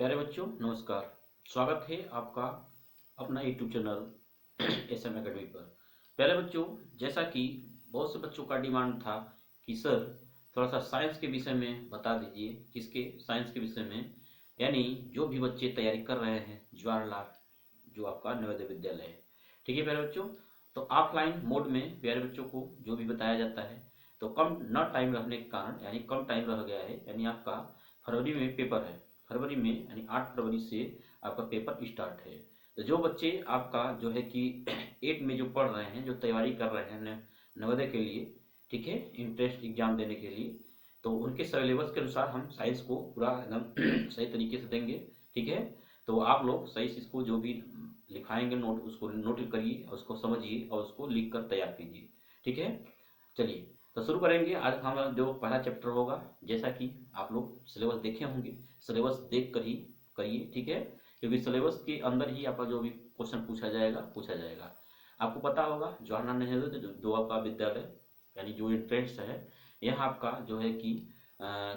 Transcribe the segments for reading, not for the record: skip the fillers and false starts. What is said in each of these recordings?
प्यारे बच्चों नमस्कार। स्वागत है आपका अपना यूट्यूब चैनल एसएम एकेडमी पर। प्यारे बच्चों, जैसा कि बहुत से बच्चों का डिमांड था कि सर थोड़ा सा साइंस के विषय में बता दीजिए। किसके? साइंस के विषय में, यानी जो भी बच्चे तैयारी कर रहे हैं जवाहरलाल जो आपका नवोदय विद्यालय है। ठीक है प्यारे बच्चों, तो ऑफलाइन मोड में प्यारे बच्चों को जो भी बताया जाता है तो कम न टाइम रहने के कारण, यानी कम टाइम रह गया है, यानी आपका फरवरी में पेपर है। फरवरी में यानी 8 फरवरी से आपका पेपर स्टार्ट है। तो जो बच्चे आपका जो है कि 8 में जो पढ़ रहे हैं, जो तैयारी कर रहे हैं नवोदय के लिए, ठीक है, इंट्रेंस एग्जाम देने के लिए, तो उनके सिलेबस के अनुसार हम साइंस को पूरा एकदम सही तरीके से देंगे। ठीक है, तो आप लोग सही से इसको जो भी लिखाएंगे नोट, उसको नोट करिए, उसको समझिए और उसको लिख कर तैयार कीजिए। ठीक है, चलिए तो शुरू करेंगे। आज हमारा जो पहला चैप्टर होगा, जैसा कि आप लोग सिलेबस देखे होंगे, सिलेबस देख कर ही करिए। ठीक है, क्योंकि सिलेबस के अंदर ही आपका जो भी क्वेश्चन पूछा जाएगा। आपको पता होगा जवाहरलाल नेहरू दो आपका विद्यालय यानी जो एंट्रेंस है, यह आपका जो है कि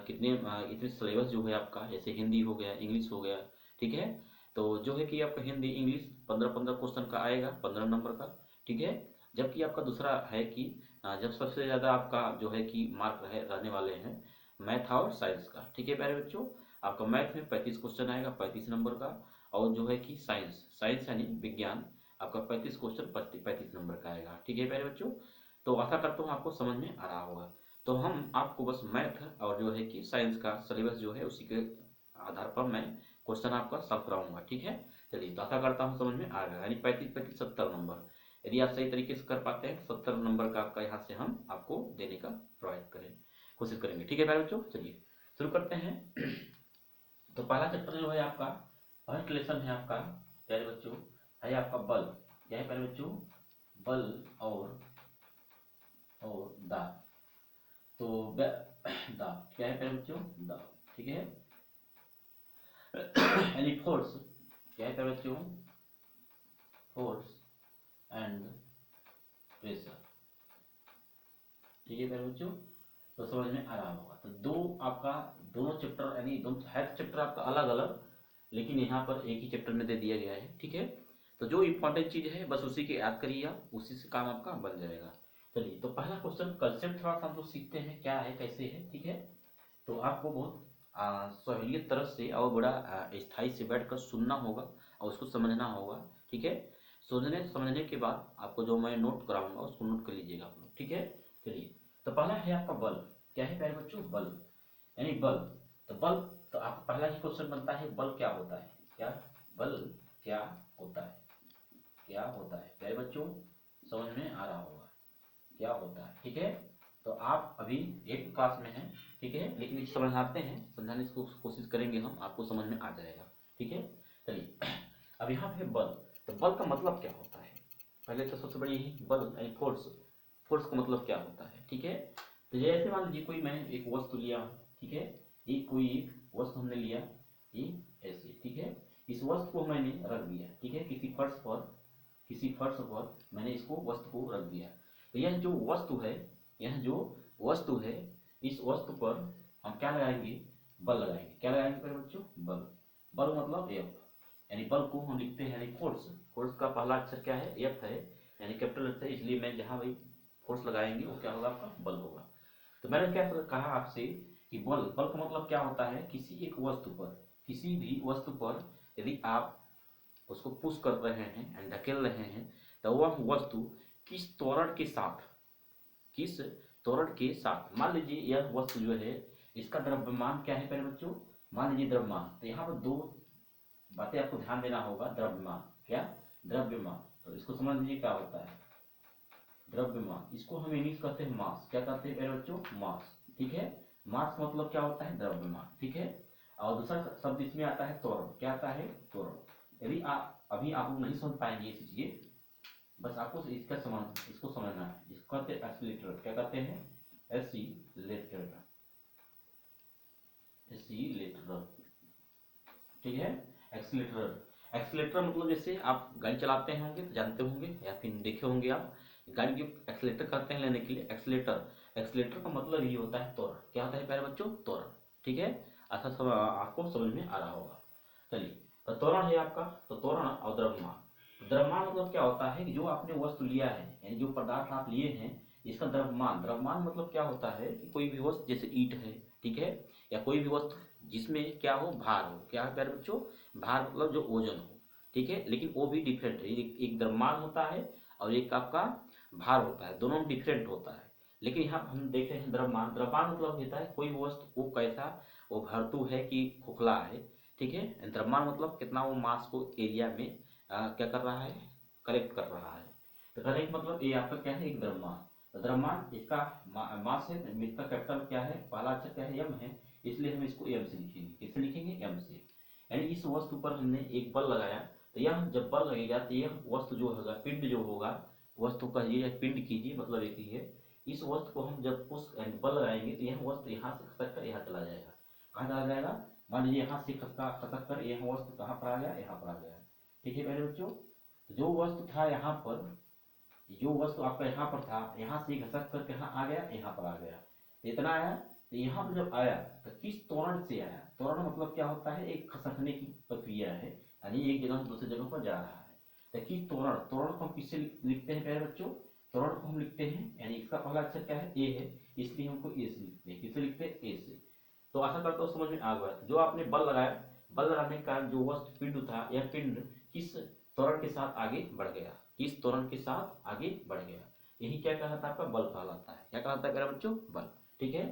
इतने सिलेबस जो है आपका, जैसे हिंदी हो गया, इंग्लिश हो गया। ठीक है, तो जो है कि आपका हिंदी इंग्लिश 15-15 क्वेश्चन का आएगा, 15 नंबर का। ठीक है, जबकि आपका दूसरा है कि जब सबसे ज़्यादा आपका जो है कि मार्क रहने वाले हैं मैथ और साइंस का। ठीक है प्यारे बच्चों, आपका मैथ में 35 क्वेश्चन आएगा, 35 नंबर का। और जो है कि साइंस साइंस यानी विज्ञान, आपका 35 क्वेश्चन 35 नंबर का आएगा। ठीक है प्यारे बच्चों, तो आशा करता हूँ आपको समझ में आ रहा होगा। तो हम आपको बस मैथ और जो है कि साइंस का सिलेबस जो है उसी के आधार पर मैं क्वेश्चन आपका सॉल्व कराऊंगा। ठीक है, चलिए तो आशा करता हूँ समझ में आ गया। यानी 35-35 70 नंबर, यदि आप सही तरीके से कर पाते हैं तो 70 नंबर का आपका यहाँ से हम आपको देने का प्रोवाइड करें कोशिश करेंगे। ठीक है प्यारे बच्चों, चलिए शुरू करते हैं। तो पहला चैप्टर जो है आपका, फर्स्ट लेसन है आपका प्यारे बच्चों, है आपका बल। क्या है प्यारे बच्चों? बल और दाब। तो दाब क्या है प्यारे बच्चों? दाब। ठीक है, यानी फोर्स। क्या है प्यारे बच्चों? Force and pressure. ठीक है प्यारे बच्चों, तो समझ में आ रहा होगा। तो दो आपका दोनों चैप्टर, यानी दोनों है चैप्टर आपका अलग अलग, लेकिन यहाँ पर एक ही चैप्टर में दे दिया गया है। ठीक है, तो जो इंपॉर्टेंट चीज है बस उसी के याद करिए आप, उसी से काम आपका बन जाएगा। चलिए तो पहला क्वेश्चन कंसेप्ट थोड़ा सा हम लोग सीखते हैं क्या है कैसे है। ठीक है, तो आपको बहुत सहेलियत तरह से और बड़ा स्थायी से बैठ कर सुनना होगा और उसको समझना होगा। ठीक है, सोचने समझने के बाद आपको जो मैं नोट कराऊंगा उसको नोट कर लीजिएगा आप लोग। ठीक है, चलिए तो पहला है आपका बल। क्या है प्यारे बच्चों? बल यानी बल। तो बल, तो आपका पहला ही क्वेश्चन बनता है बल क्या होता है? क्या बल क्या होता है? क्या होता है प्यारे बच्चों? समझ में आ रहा होगा क्या होता है। ठीक है, तो आप अभी 8 क्लास में हैं। ठीक है, लेकिन समझाते हैं, समझाने की कोशिश करेंगे हम, आपको समझ में आ जाएगा। ठीक है, चलिए अब यहाँ पे बल, तो बल का मतलब क्या होता है? पहले तो सबसे बड़ी बल यानी फोर्स। फोर्स का मतलब क्या होता है? ठीक है, तो जैसे मान लीजिए कोई मैं एक वस्तु लिया। ठीक है, ये कोई एक वस्तु हमने लिया, ये ऐसे। ठीक है, इस वस्तु को मैंने रख दिया। ठीक है, किसी फर्श पर मैंने इसको वस्तु को रख दिया। तो यह जो वस्तु है, यह जो वस्तु है, इस वस्तु पर हम क्या लगाएंगे? बल लगाएंगे। क्या लगाएंगे मेरे बच्चों? बल। बल मतलब एफ, यानी बल को हम लिखते हैं यानी फोर्स। फोर्स का पहला अक्षर क्या है? एफ है, यानी कैपिटल लेटर है, इसलिए मैं जहां भाई फोर्स लगाएंगे वो क्या होगा? आपका बल होगा। तो मैंने क्या कहा आपसे कि बल, बल का मतलब क्या होता है? किसी एक वस्तु पर, किसी भी वस्तु पर यदि आप उसको पुश कर रहे हैं एंड ढकेल रहे हैं, तो वह वस्तु किस त्वरण के साथ, किस त्वरण के साथ, मान लीजिए यह वस्तु जो है इसका द्रव्यमान क्या है पहले बच्चों? मान लीजिए द्रव्यमान, तो यहाँ पर दो बातें आपको ध्यान देना होगा। द्रव्यमान क्या? द्रव्यमान, तो इसको समझ लीजिए क्या होता है द्रव्यमान। इसको हम इंग्लिश कहते हैं मास। क्या कहते हैं मेरे बच्चों? मास। ठीक है, मास का मतलब क्या होता है? द्रव्यमान। ठीक है, और दूसरा शब्द इसमें आता है त्वरण। क्या आता है? त्वरण। यदि आप अभी आप लोग नहीं समझ पाएंगे ये चीजें, बस आपको इसको समझना है। इसको कहते हैं एक्सीलेटर। क्या कहते हैं? एक्सीलेटर। एक्सीलेटर। ठीक है, एक्सीलेटर। एक्सीलेटर मतलब जैसे आप गाड़ी चलाते होंगे तो जानते होंगे या फिर देखे होंगे आप, गाड़ी जो एक्सीलेटर कहते हैं लेने के लिए, एक्सीलेटर। एक्सीलेटर का मतलब ये होता है त्वरण। क्या होता है प्यारे बच्चों? त्वरण। ठीक है, अच्छा सब आपको समझ में आ रहा होगा। चलिए, तो त्वरण है आपका, तो त्वरण और द्रव्यमान। द्रव्यमान मतलब क्या होता है कि जो आपने वस्तु लिया है, यानी जो पदार्थ आप लिए हैं, इसका द्रव्यमान। द्रव्यमान मतलब क्या होता है कि कोई भी वस्तु, जैसे ईंट है, ठीक है, या कोई भी वस्तु जिसमें क्या हो, भार हो। क्या है प्यारे बच्चों? भार मतलब जो ओजन हो, ठीक है, लेकिन वो भी डिफरेंट है। एक द्रव्यमान होता है और एक आपका भार होता है, दोनों में डिफरेंट होता है। लेकिन यहाँ हम देख रहे हैं द्रव्यमान। द्रव्यमान मतलब होता है कोई वस्तु वो कैसा, वो भरतू है कि खोखला है, ठीक है। द्रव्यमान मतलब कितना वो मास को एरिया में क्या कर रहा है, कलेक्ट कर रहा है। तो कलेक्ट मतलब ये आपका क्या है, एक द्रव्यमान। तो द्रव्यमान इसका मास है, इसका कैपिटल क्या है, पहला अक्षर क्या है, एम है, इसलिए हम इसको एम से लिखेंगे। किससे लिखेंगे? एम से। यानी इस वस्तु पर हमने एक बल लगाया, तो यह जब बल लगेगा तो यह वस्तु जो होगा, पिंड जो होगा, वस्तु कहिए या पिंड कीजिए, मतलब एक ही है। इस वस्तु को हम जब पुश बल लगाएंगे तो यह वस्तु यहाँ से खसक कर यहाँ चला जाएगा। कहाँ चला जाएगा? मान लीजिए यहाँ से खसक कर यह वस्तु कहाँ पर आ गया, यहाँ पर आ गया, ठीक है मेरे बच्चों। जो वस्तु था यहाँ पर, जो वस्तु आपका यहाँ पर था, यहाँ से घसक कर कहाँ आ गया, यहाँ पर आ गया, इतना आया। तो यहाँ पर जब आया तो किस त्वरण से आया? त्वरण मतलब क्या होता है, एक खसकने की प्रक्रिया है, यानी एक जगह से दूसरी जगह पर जा रहा है। तो किस त्वरण, त्वरण को हम किससे लिखते हैं प्यारे बच्चों? त्वरण को हम लिखते हैं, यानी इसका पहला अक्षर क्या है, ए है, इसलिए हमको ए से लिखते हैं। किससे लिखते हैं? ए से। तो आशा करता हूँ समझ में आ गया। जो आपने बल लगाया, बल लगाने का जो वस्तु पिंड था, यह पिंड किस त्वरण के साथ आगे बढ़ गया, किस त्वरण के साथ आगे बढ़ गया, यही क्या कहलाता है, आपका बल कहलाता है। क्या कहलाता है मेरा बच्चों? बल। ठीक है,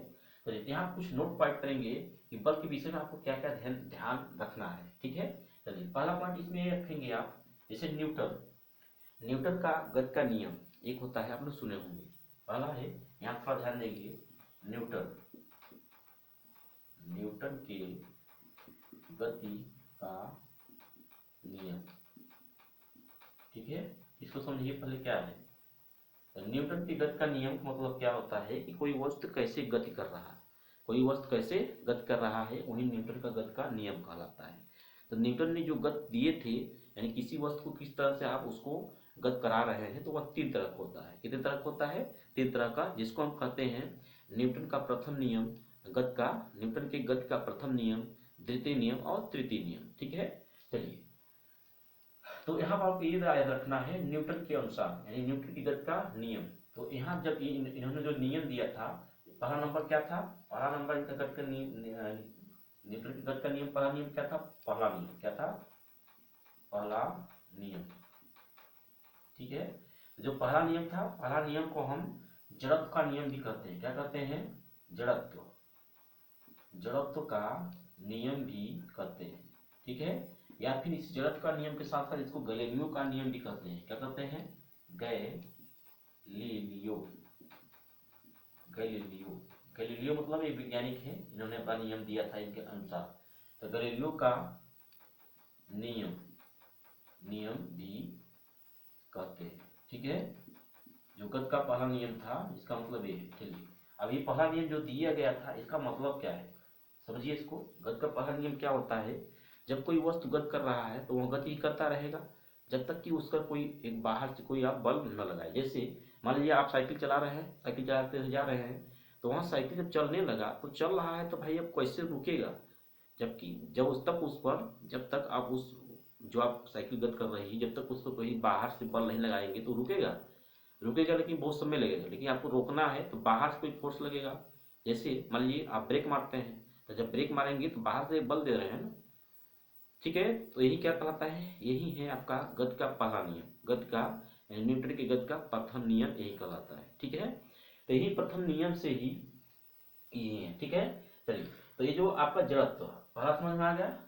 तो यहाँ कुछ नोट पॉइंट करेंगे कि बल के विषय में आपको क्या क्या ध्यान रखना है। ठीक है, चलिए पहला पॉइंट इसमें रखेंगे आप, जैसे न्यूटन, न्यूटन का गति का नियम एक होता है, आपने सुने होंगे। पहला है, यहाँ थोड़ा ध्यान देंगे, न्यूटन, न्यूटन के गति का नियम, ठीक है। इसको समझिए पहले क्या है। तो न्यूटन की गति का नियम का मतलब क्या होता है कि कोई वस्तु कैसे गति कर रहा है, कोई वस्तु कैसे गति कर रहा है, वही न्यूटन का गति का नियम कहलाता है। तो न्यूटन ने जो गति दिए थे, यानी किसी वस्तु को किस तरह से आप उसको गति करा रहे हैं, तो वह तीन तरह का होता है। कितने तरह का होता है? तीन तरह का, जिसको हम कहते हैं न्यूटन का प्रथम नियम, गति का, न्यूटन के गति का प्रथम नियम, द्वितीय नियम और तृतीय नियम। ठीक है, चलिए, तो यहाँ पर आपको ये याद रखना है, न्यूटन के अनुसार, यानी न्यूटन की गति का नियम। तो यहाँ जब इन्होंने जो नियम दिया था, पहला नंबर क्या था, पहला नंबर इनका गति का न्यूटन की गति का नियम, पहला नियम क्या था, पहला नियम क्या था, पहला नियम। ठीक है, जो पहला नियम था, पहला नियम को हम जड़त्व का नियम भी कहते हैं। क्या कहते हैं? जड़त्व, जड़त्व का नियम भी कहते हैं। ठीक है, या फिर इस जड़त्व का नियम के साथ साथ इसको गैलीलियो का नियम भी कहते हैं। क्या कहते हैं? गैलीलियो, गैलीलियो, गैलीलियो मतलब एक वैज्ञानिक है, इन्होंने अपना नियम दिया था इनके अनुसार। तो गैलीलियो का नियम, नियम भी कहते हैं। ठीक है, जो गति का पहला नियम था, इसका मतलब ये है। चलिए, अब ये पहला नियम जो दिया गया था, इसका मतलब क्या है, समझिए इसको। गति का पहला नियम क्या होता है, जब कोई वस्तु गति कर रहा है तो वह गति ही करता रहेगा जब तक कि उसका कोई एक बाहर से कोई आप बल न लगाए। जैसे मान लीजिए आप साइकिल चला रहे हैं, साइकिल चलाते हुए जा रहे हैं, तो वहाँ साइकिल जब चलने लगा, तो चल रहा है तो भाई अब कैसे रुकेगा, जबकि जब उस तक उस पर, जब तक आप उस, जो आप साइकिल गति कर रही है, जब तक उसको कोई बाहर से बल नहीं लगाएंगे तो रुकेगा, रुकेगा, लेकिन बहुत समय लगेगा। लेकिन आपको रोकना है तो बाहर से कोई फोर्स लगेगा। जैसे मान लीजिए आप ब्रेक मारते हैं, तो जब ब्रेक मारेंगे तो बाहर से बल दे रहे हैं ना। ठीक है, तो यही क्या कहलाता है, यही है आपका गति का पहला नियम, गति का, न्यूटन की गति का प्रथम नियम यही कहलाता है। ठीक है, तो यही प्रथम नियम से ही ये है। ठीक है, चलिए, तो ये जो आपका जड़त्व पहला समझ में आ गया,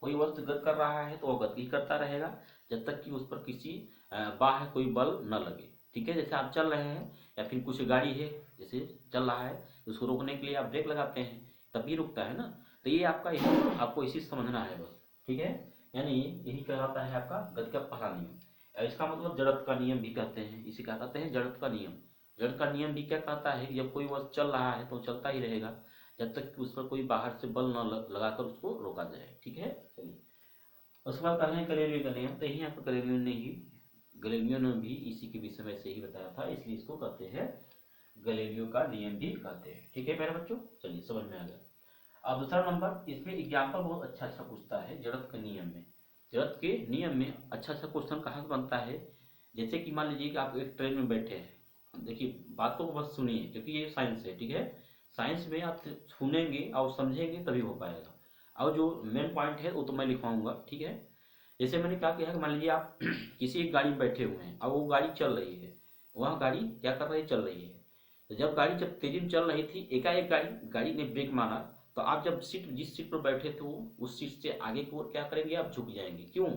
कोई वस्तु गति कर रहा है तो वह गति ही करता रहेगा जब तक कि उस पर किसी बाह्य कोई बल न लगे। ठीक है, जैसे आप चल रहे हैं या फिर कुछ गाड़ी है, जैसे चल रहा है, उसको रोकने के लिए आप ब्रेक लगाते हैं, तभी रुकता है ना। तो ये आपका यही, आपको इसी समझना है बस। ठीक है, यानी यही कहलाता है आपका गति का पहला नियम। इसका मतलब जड़त्व का नियम भी कहते हैं, इसे क्या कहते हैं, जड़त्व का नियम। जड़ का नियम भी क्या कहता है कि जब कोई वस्तु चल रहा है तो चलता ही रहेगा जब तक कि उस पर कोई बाहर से बल न लगाकर उसको रोका जाए। ठीक है, चलिए, उसके बाद कहते हैं गैलीलियो का नियम। तो यही आपको गैलीलियो ने भी इसी के विषय में से ही बताया था, इसलिए इसको कहते हैं गैलीलियो का नियम भी कहते हैं। ठीक है मेरे बच्चों, चलिए समझ में आ गया। अब दूसरा नंबर, इसमें एग्जाम्पल बहुत अच्छा अच्छा पूछता है जड़त्व के नियम में। जड़त्व के नियम में अच्छा अच्छा क्वेश्चन कहाँ से बनता है, जैसे कि मान लीजिए कि आप एक ट्रेन में बैठे हैं, देखिए बातों को बस सुनिए क्योंकि ये साइंस है, ठीक है। साइंस में आप सुनेंगे और समझेंगे तभी हो पाएगा। और जो मेन पॉइंट है वो तो मैं लिखवाऊंगा, ठीक है। जैसे मैंने क्या किया कि मान लीजिए आप किसी एक गाड़ी में बैठे हुए हैं और वो गाड़ी चल रही है, वह गाड़ी क्या कर रही है, चल रही है। तो जब गाड़ी जब तेजी में चल रही थी, एकाएक गाड़ी गाड़ी ने ब्रेक मारा, तो आप जब जिस सीट पर बैठे थे वो उस सीट से आगे की ओर क्या करेंगे, आप झुक जाएंगे। क्यों?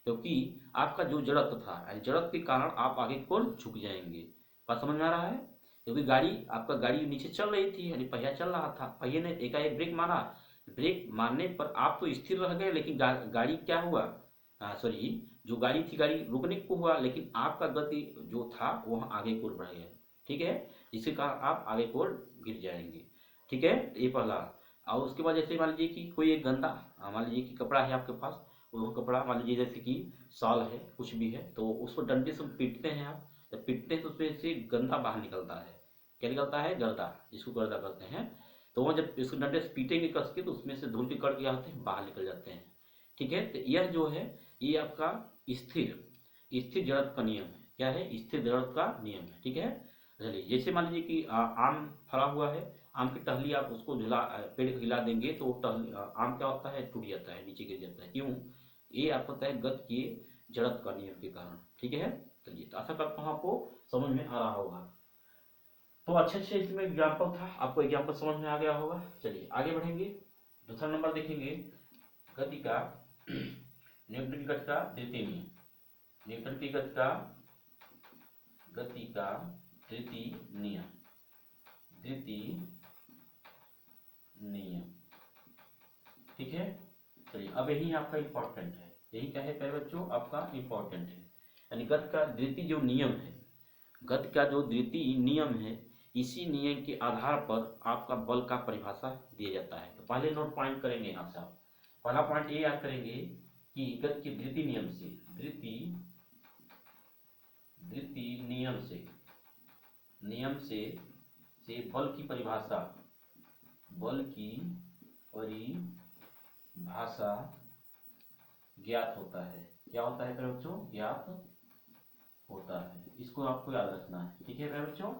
क्योंकि आपका जो जड़त्व था, यानी जड़त्व के कारण आप आगे की ओर झुक जाएंगे। बात समझ में आ रहा है? क्योंकि आपका गाड़ी नीचे चल रही थी, यानी पहिया चल रहा था, पहिए ने एकाएक ब्रेक मारा। ब्रेक मारने पर आप तो स्थिर रह गए, लेकिन गाड़ी क्या हुआ, सॉरी, जो गाड़ी थी गाड़ी रुकने को हुआ, लेकिन आपका गति जो था वह आगे की ओर बढ़ गया, ठीक है। जिसके कारण आप आगे की ओर गिर जाएंगे, ठीक है। तो ये पहला। और उसके बाद जैसे मान लीजिए कि कोई एक गंदा, मान लीजिए कि कपड़ा है आपके पास, वो कपड़ा मान लीजिए जैसे कि शॉल है, कुछ भी है, तो उसको डंडे से पीटते हैं आप। जब पीटते हैं तो उसमें से गंदा बाहर निकलता है। क्या निकलता है? गर्दा, जिसको गर्दा कहते हैं। तो वह जब इसको डंडे से पीटेंगे कस के, तो उसमें से धूल के कण क्या होते हैं, बाहर निकल जाते हैं, ठीक है। तो यह जो है, ये आपका स्थिर स्थिर जड़त्व का नियम है। क्या है? स्थिर जड़त्व का नियम है, ठीक है। चलिए, जैसे मान लीजिए कि आम फला हुआ है, आम की टहली आप उसको पेड़ को हिला देंगे तो टहली आम क्या होता है, टूट जाता है, नीचे गिर जाता है। क्यों? ये आपको होता है गति के जड़त्व का नियम के कारण, ठीक है। चलिए, तो आशा करता हूँ आपको समझ में आ रहा होगा। तो अच्छे अच्छे इसमें एग्जाम्पल था, आपको एग्जाम्पल समझ में आ गया होगा। चलिए आगे बढ़ेंगे, दूसरा नंबर देखेंगे, गति का न्यूटन की गति का द्वितीय नियम। न्यूटन की गति का द्वितीय नियम, द्वितीय नियम, ठीक है। चलिए, अब यही आपका इंपॉर्टेंट है, यही क्या है प्यारे बच्चों, आपका इंपॉर्टेंट है। यानी गति का द्वितीय जो नियम है, गति का जो द्वितीय नियम है, इसी नियम के आधार पर आपका बल का परिभाषा दिया जाता है। तो पहले नोट पॉइंट करेंगे यहाँ से आप। पहला पॉइंट ये याद करेंगे कि गति के द्वितीय नियम से, द्वितीय नियम से बल की परिभाषा, बल की परिभाषा ज्ञात होता है। क्या होता है प्यारे बच्चों? ज्ञात होता है। इसको आपको याद रखना है, ठीक है प्यारे बच्चों।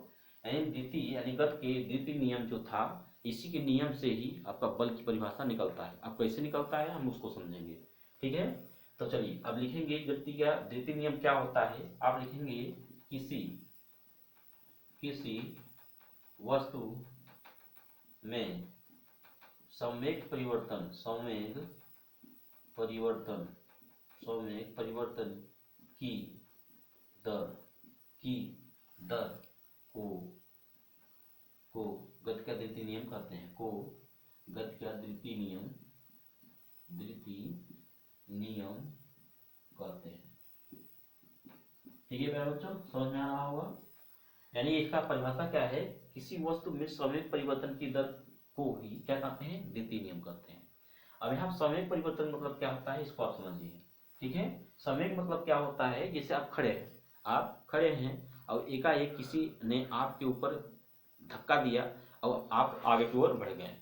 यानी द्वितीय, यानी गति के द्वितीय नियम जो था, इसी के नियम से ही आपका बल की परिभाषा निकलता है। अब कैसे निकलता है हम उसको समझेंगे, ठीक है। तो चलिए अब लिखेंगे गति का द्वितीय नियम क्या होता है। आप लिखेंगे किसी वस्तु में संवेग परिवर्तन की दर को गति का द्वितीय नियम कहते हैं, को गति का द्वितीय नियम कहते हैं, ठीक है प्यारे बच्चों, समझ में आ रहा होगा। यानी इसका परिभाषा क्या है, किसी वस्तु में संवेग परिवर्तन की दर को ही क्या कहते हैं, द्वितीय नियम कहते हैं। अब यहाँ संवेग परिवर्तन मतलब क्या होता है, इसको आप समझिए, ठीक है। संवेग मतलब क्या होता है, जैसे आप खड़े हैं और एकाएक किसी ने आपके ऊपर धक्का दिया और आप आगे की ओर बढ़ गए,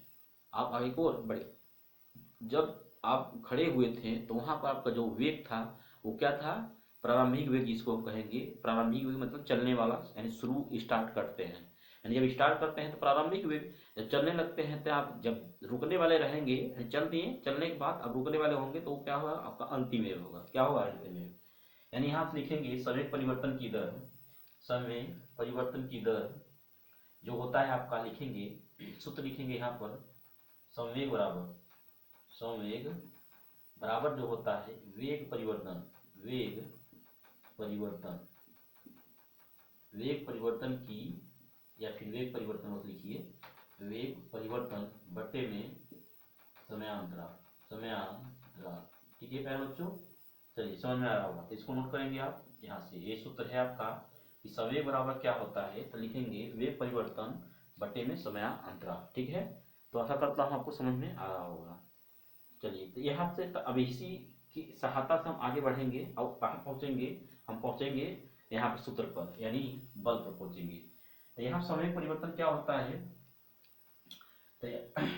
जब आप खड़े हुए थे तो वहां पर आपका जो वेग था वो क्या था, प्रारंभिक वेग, जिसको हम कहेंगे प्रारंभिक वेग, मतलब चलने वाला, यानी शुरू स्टार्ट करते हैं, यानी जब स्टार्ट करते हैं तो प्रारंभिक वेग, जब चलने लगते हैं तो आप जब रुकने वाले रहेंगे, यानी चल दिए, चलने के बाद अब रुकने वाले होंगे तो क्या होगा, आपका अंतिम वेग होगा। क्या होगा? अंतिम वेग। यानी यहाँ से लिखेंगे संवेग परिवर्तन की दर, संवेग परिवर्तन की दर जो होता है आपका, लिखेंगे सूत्र, लिखेंगे यहाँ पर, संवेग बराबर जो होता है वेग परिवर्तन, की, या फिर वेग परिवर्तन मत लिखिए, वेग परिवर्तन बट्टे में समयांतराल, ठीक है प्यारे बच्चों। चलिए, समझ में आ रहा होगा, तो इसको नोट करेंगे आप यहाँ से। ये सूत्र है आपका कि संवेग बराबर क्या होता है, तो लिखेंगे वेग परिवर्तन बट्टे में समयांतराल, ठीक है। तो आशा करता हूँ आपको समझ में आ रहा होगा। चलिए, तो यहाँ से अब इसी की सहायता से हम आगे बढ़ेंगे और कहाँ पहुँचेंगे, हम पहुँचेंगे यहाँ पे सूत्र पर, यानी बल पर पहुँचेंगे। तो यहाँ समय परिवर्तन क्या होता है, तो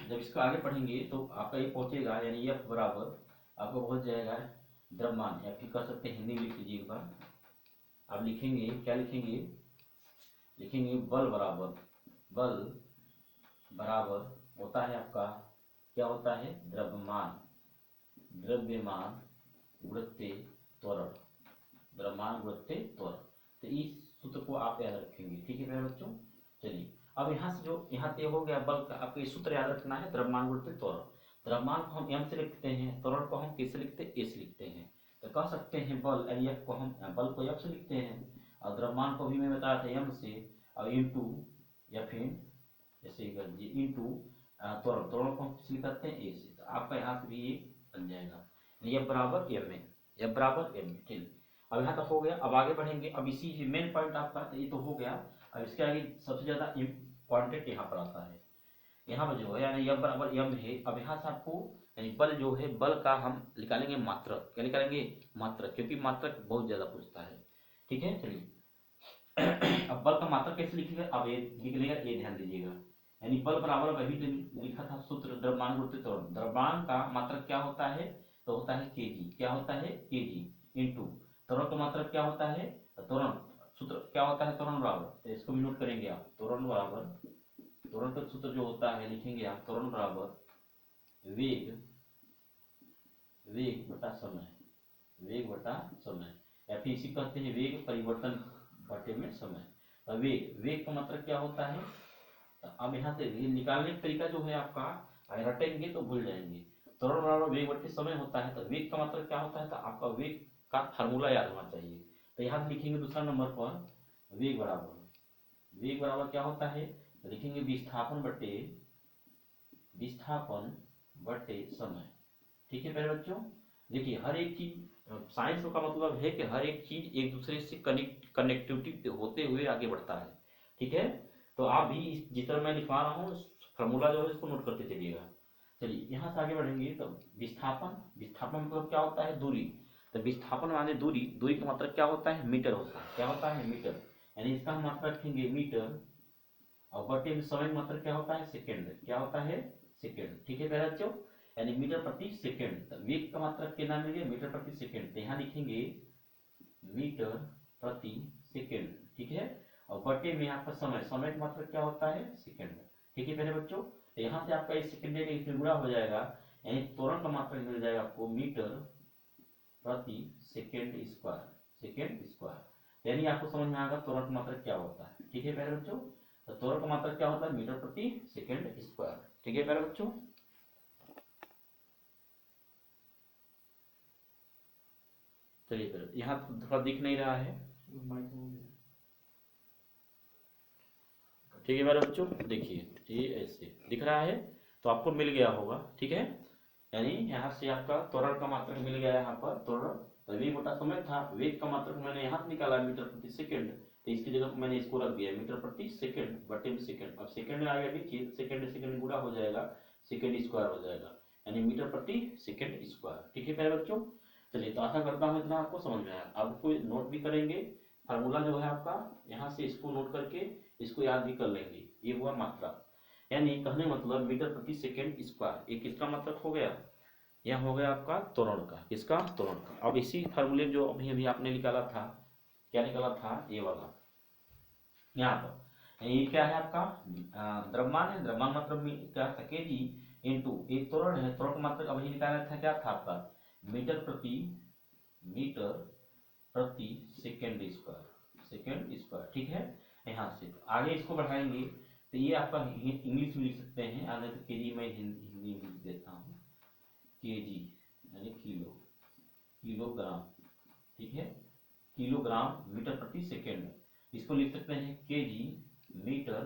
जब इसको आगे पढ़ेंगे तो आपका ये पहुंचेगा, यानी F बराबर आपको पहुंच जाएगा द्रव्यमान, या फिर कर सकते हैं हिंदी में लिख लीजिएगा। आप लिखेंगे क्या लिखेंगे, लिखेंगे बल बराबर होता है आपका, क्या होता है, द्रव्यमान गुणित त्वरण, द्रव्यमान गुणित त्वरण। तो इस सूत्र को आप याद रखेंगे, ठीक है मेरे बच्चों। चलिए अब यहाँ से जो यहाँ पे हो गया बल का, आपको ये सूत्र याद रखना है, द्रव्यमान गुणित त्वरण। द्रव्यमान को हम m से लिखते हैं, त्वरण को हम किससे लिखते हैं, a से लिखते हैं। तो कह सकते हैं बल F को हम बल को F से लिखते हैं, और द्रव्यमान को भी मैं बताया था m से, और इंटू या फिर जैसे कर दीजिए इंटू त्वरण को हम किससे लिखते हैं, a से। तो आपका यहाँ से भी ये बन जाएगा, F बराबर m है, F बराबर m, ठीक। अब यहाँ तक हो गया, अब आगे बढ़ेंगे। अब इसी मेन पॉइंट आपका ये तो हो गया। अब इसके आगे सबसे ज्यादा इम्पॉर्टेंट यहाँ पर आता है, यहाँ पर जो है यानी F बराबर m है। अब यहाँ से आपको यानी बल जो है, बल का हम निकालेंगे मात्रक, क्या निकालेंगे, मात्रक, क्योंकि मात्रक बहुत ज्यादा पूछता है, ठीक है। चलिए अब बल का मात्रक कैसे लिखेगा, अब ये निकलेगा, ये ध्यान दीजिएगा। यानी बल बराबर अभी लिखा था सूत्र, द्रव्यमान गुणित त्वरण। द्रव्यमान का मात्रक क्या होता है, तो होता है kg, क्या होता है, kg, इंटू त्वरण का मात्रक क्या होता है, त्वरण सूत्र क्या होता है, त्वरण बराबर, तो इसको भी नोट करेंगे आप, त्वरण बराबर, त्वरण का सूत्र जो होता है लिखेंगे आप, त्वरण बराबर वेग बटा समय, वेग बटा समय, या फिर इसी कहते हैं वेग परिवर्तन बटे में समय। तो वेग का मतलब क्या होता है, तो अब यहाँ से निकालने का तरीका जो है आपका, रटेंगे तो भूल जाएंगे। त्वरण बराबर वेग बटे समय होता है, तो वेग का मतलब क्या होता है, तो आपका वेग का फार्मूला याद होना चाहिए। तो यहाँ से लिखेंगे दूसरा नंबर पर, वेग बराबर क्या होता है, तो लिखेंगे विस्थापन बटे समय, ठीक है मेरे बच्चों। देखिए हर एक चीज, साइंस का मतलब है कि हर एक चीज एक दूसरे से कनेक्टिविटी होते हुए आगे बढ़ता है, ठीक है। तो आप भी जिस तरह मैं लिखवा रहा हूँ फॉर्मूला जो है इसको नोट करते चलिएगा। चलिए यहाँ से आगे बढ़ेंगे। तो विस्थापन मतलब क्या होता है, दूरी। तो विस्थापन माने दूरी, दूरी का मतलब क्या होता है, मीटर होता है, क्या होता है, मीटर। यानी इसका हम मात्रा रखेंगे मीटर, और बटे में समय का मतलब क्या होता है, सेकेंड, क्या होता है, सेकेंड, ठीक है मेरे बच्चों। यानी मीटर प्रति सेकेंड, वेग का मात्रक के नाम में मीटर प्रति सेकेंड, तो यहाँ लिखेंगे मीटर प्रति सेकेंड, ठीक है। और बटे में आपका समय का मात्रक क्या होता है, सेकेंड, ठीक है मेरे बच्चों। तो यहाँ से आपका इस सेकेंड का इसमें गुणा हो जाएगा, यानी त्वरण का मात्रक मिल जाएगा आपको मीटर प्रति सेकेंड स्क्वायर। यानी आपको समझ में आएगा त्वरण का मात्रक क्या होता है, ठीक है मेरे बच्चों। तो त्वरण का मात्रक क्या होता है, मीटर प्रति सेकेंड स्क्वायर, ठीक है मेरे बच्चों। चलिए फिर यहाँ थोड़ा दिख नहीं रहा है, ठीक है मेरे बच्चों। देखिए ये ऐसे दिख रहा है, तो आपको मिल गया होगा, ठीक है। यानी यहाँ से आपका त्वरण का मात्रक मिल गया, यहाँ पर त्वरण, तो वेग बटा समय था, वेग का मात्रक मैंने यहाँ से निकाला मीटर प्रति सेकंड, तो इसकी जगह मैंने इसको रख दिया मीटर प्रति सेकंड बटे में सेकंड। अब सेकंड में आ गया, देखिए सेकंड गुणा हो जाएगा, सेकंड स्क्वायर हो जाएगा, यानी मीटर प्रति सेकंड स्क्वायर, ठीक है मेरे बच्चों। चलिए तो आशा करता हूँ इतना आपको समझ में आया। अब कोई नोट भी करेंगे, फार्मूला जो है आपका, यहाँ से इसको नोट करके इसको याद भी कर लेंगे। ये हुआ मात्रा, यानी कहने मतलब मीटर प्रति सेकंड स्क्वायर, ये किसका मात्रक हो गया, यह हो गया आपका त्वरण का, किसका, त्वरण का। अब इसी फार्मूले जो अभी अभी आपने निकाला था, क्या निकाला था, ये वाला यहाँ पर, ये क्या है आपका, द्रव्यमान है, द्रव्यमान मतलब क्या था, केजी, इंटू एक त्वरण है, त्वरण का मात्रक अभी निकाला था, क्या था आपका, मीटर प्रति सेकेंड स्क्वायर, ठीक है। यहाँ से आगे इसको बढ़ाएंगे, तो ये आपका इंग्लिश में लिख सकते हैं, आगे तो केजी में हिंदी में लिख देता हूँ, केजी यानी किलोग्राम, ठीक है, किलोग्राम मीटर प्रति सेकेंड। इसको लिख सकते हैं केजी मीटर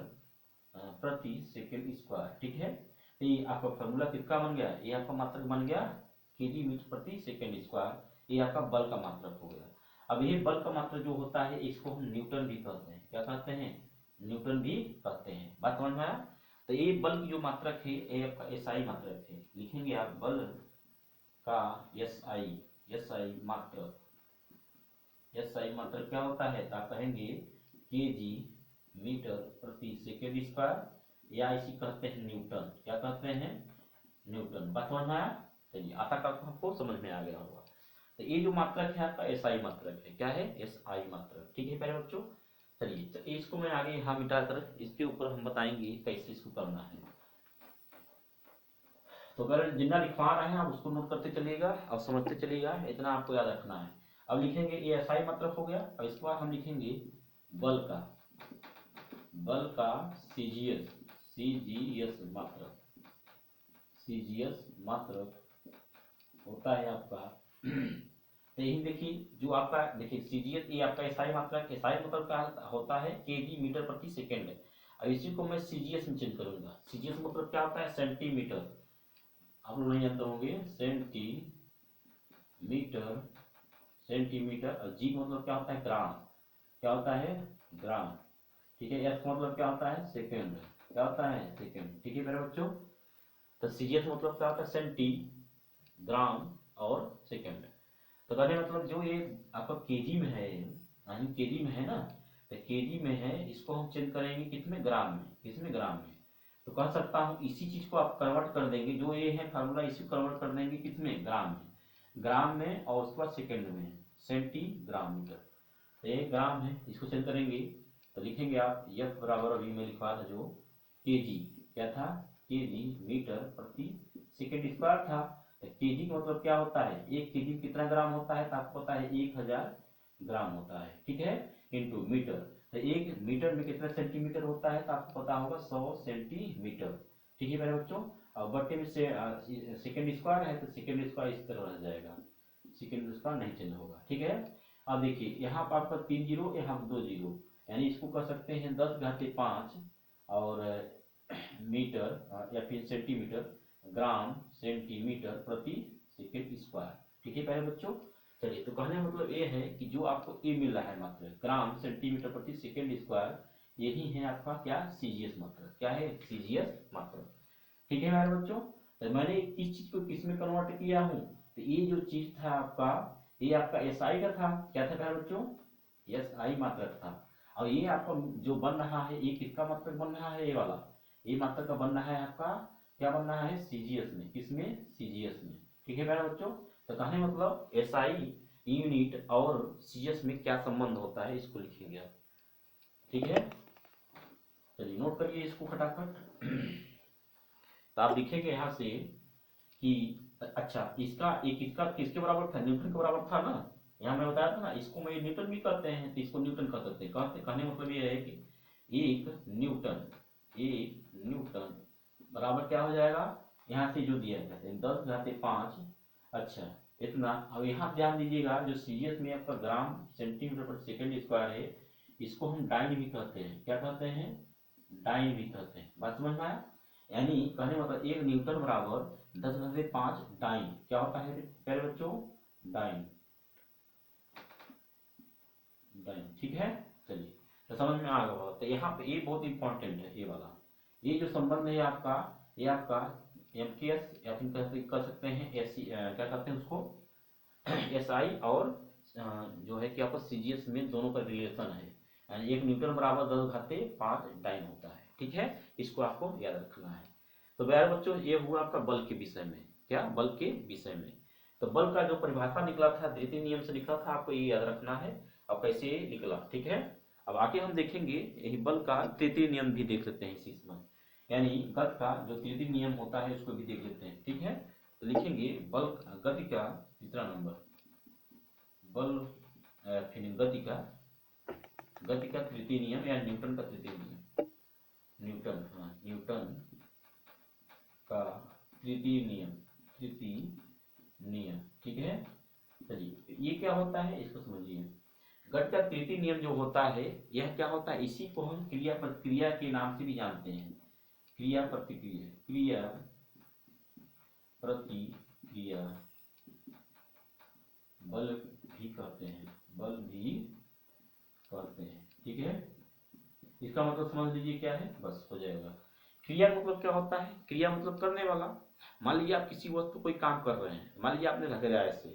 प्रति सेकेंड स्क्वायर, ठीक है। तो ये आपका फॉर्मूला किसका बन गया, ये आपका मात्रक बन गया केजी मीटर प्रति सेकेंड स्क्वायर, ये आपका बल का मात्रक हो गया। अब ये बल का मात्रक जो होता है इसको हम न्यूटन भी कहते हैं, क्या कहते हैं, न्यूटन भी कहते हैं, बात समझ में आया। तो ये बल की जो मात्रक है ये आपका एसआई मात्रक है, लिखेंगे आप बल का एसआई मात्रक, एसआई मात्रक क्या होता है, तो आप कहेंगे केजी मीटर प्रति सेकेंड स्क्वायर, या इसी कहते हैं न्यूटन। क्या कहते हैं? न्यूटन। बात समझ में आया? चलिए आशा करता हूं आपको समझ में आ गया होगा। तो ये जो मात्रक है आपका एसआई मात्रक है। क्या है? एसआई मात्रक। ठीक है प्यारे बच्चों, चलिए तो इसको मैं आगे यहाँ मिटाकर इसके ऊपर हम बताएंगे कैसे इसको करना है। तो अगर जितना लिखवा रहे हैं आप उसको नोट करते चलिएगा और समझते चलिएगा, इतना आपको याद रखना है। अब लिखेंगे ये एसआई मात्रक हो गया, और इसके बाद हम लिखेंगे बल का, बल का सीजीएस, सीजीएस मात्रक, सीजीएस मात्रक होता है आपका तो यही देखिए जो आपका देखिए सीजीएस, ये आपका एसआई मात्रक, एसआई मात्रक का होता है केजी मीटर प्रति सेकेंड। अब इसी को मैं सीजीएस में चेंज करूंगा। सीजीएस मतलब क्या होता है? सेंटीमीटर। आप लोग नहीं जानते होंगे, सेंटीमीटर, सेंटीमीटर। और जी मतलब क्या होता है? ग्राम। क्या होता है? ग्राम। ठीक है। एस का मतलब क्या होता है? सेकेंड। क्या होता है? सेकेंड। ठीक है मेरे बच्चों, तो सीजीएस मतलब क्या होता है? सेंटी, ग्राम और सेकेंड। तो कहने मतलब जो ये आपका केजी में है, यानी केजी में है ना, तो केजी में है, इसको हम चेंज करेंगे किसमें? ग्राम में। किसमें? ग्राम में। तो कह सकता हूँ इसी चीज को आप कन्वर्ट कर देंगे, जो ये है फार्मूला, इसी को कन्वर्ट कर देंगे किसमें? ग्राम में। ग्राम में और उसके बाद सेकेंड में सेंटीग्राम मीटर। तो ये ग्राम है, इसको चेंज करेंगे तो लिखेंगे आप एफ बराबर, अभी मैं लिखवा था जो केजी, क्या था? केजी मीटर प्रति सेकेंड स्क्वायर था। तो केजी का मतलब क्या होता है? एक केजी कितना ग्राम होता है? तो आपको पता है 1000 ग्राम होता है। ठीक है। इंटू मीटर, तो एक मीटर में कितना सेंटीमीटर होता है? तो आपको पता होगा 100 सेंटीमीटर। ठीक है मेरे बच्चों। और बट्टे में से सेकेंड स्क्वायर है तो सेकेंड स्क्वायर इस तरह रह जाएगा, सेकेंड स्क्वायर नहीं चेंज होगा। ठीक है। अब देखिए यहाँ पर आपका 3 जीरो, यहाँ पर 2 जीरो, यानी इसको कर सकते हैं 10⁻5 और मीटर या फिर सेंटीमीटर, ग्राम सेंटीमीटर प्रति सेकेंड स्क्वायर। ठीक है प्यारे बच्चों। चलिए तो कहने का मतलब ये है कि जो आपको ए मिल रहा है मात्र ग्राम सेंटीमीटर प्रति सेकेंड स्क्वायर, यही है आपका क्या? सीजीएस मात्रक। क्या है? सीजीएस मात्रक। ठीक है मेरे बच्चों। तो मैंने इस चीज को किस में कन्वर्ट किया हूँ? तो ये जो चीज था आपका, ये आपका एसआई का था। क्या था मेरे बच्चों? एसआई मात्रक था। और ये आपका जो बन रहा है, ये किसका मात्रक बन रहा है? ये वाला, ये मात्रक का बन रहा है आपका, क्या बन रहा है? सीजीएस में। किसमें? सीजीएस में। ठीक है मेरे बच्चों। तो कहने मतलब एसआई यूनिट और सीजीएस में क्या संबंध होता है, इसको लिखेंगे आप। ठीक है। चलिए नोट करिए इसको फटाफट तो आप लिखेंगे यहाँ से कि अच्छा इसका एक इसका किसके बराबर था? न्यूटन के बराबर था ना। यहाँ मैं बताया था ना, इसको मैं न्यूटन भी कहते हैं, तो इसको न्यूटन कह सकते हैं। कहने मतलब ये है कि एक न्यूटन बराबर क्या हो जाएगा? यहाँ से जो दिया जाता है 10⁻5। अच्छा इतना। अब यहाँ ध्यान दीजिएगा, जो सीजीएस में आपका ग्राम सेंटीमीटर पर सेकेंड स्क्वायर है, इसको हम डाइन भी कहते हैं। क्या कहते हैं? डाइन भी कहते हैं। बात समझ में आया? यानी कहने मतलब एक न्यूटन बराबर 10⁻5 डाइन। क्या होता है प्यारे बच्चों? डाइन। डाइन। ठीक है। चलिए तो समझ में आ गया। तो यहाँ पे ये बहुत इंपॉर्टेंट है, ये वाला, ये जो संबंध है आपका, ये आपका एमकेएस या फिर कह सकते हैं एस, क्या कहते हैं उसको, एसआई और जो है कि आपका सीजीएस में दोनों का रिलेशन है। यानी एक न्यूटन बराबर 10⁻5 डाइन होता है। ठीक है। इसको आपको याद रखना है। तो प्यारे बच्चों ये हुआ आपका बल के विषय में। क्या? बल के विषय में। तो बल का जो परिभाषा निकला था, द्वितीय नियम से निकला था, आपको ये याद रखना है और कैसे ये निकला। ठीक है। अब आगे हम देखेंगे यही बल का तृतीय नियम भी देख लेते हैं इसी समय, यानी गति का जो तृतीय नियम होता है उसको भी देख लेते हैं। ठीक है। तो लिखेंगे बल गति का तीसरा नंबर, बल फिर गति का तृतीय नियम या न्यूटन का तृतीय नियम, न्यूटन, हाँ न्यूटन का तृतीय नियम, तृतीय नियम। ठीक है। चलिए ये क्या होता है इसको समझिए। गति का तृतीय नियम जो होता है, यह क्या होता है? इसी को हम क्रिया प्रतिक्रिया के नाम से भी जानते हैं। क्रिया प्रतिक्रिया, क्रिया प्रतिक्रिया बल भी कहते हैं, बल भी कहते हैं। ठीक है। इसका मतलब समझ लीजिए क्या है, बस हो जाएगा। क्रिया मतलब क्या होता है? क्रिया मतलब करने वाला। मान लीजिए आप किसी वस्तु कोई काम कर रहे हैं, मान लीजिए आपने ढकेला ऐसे,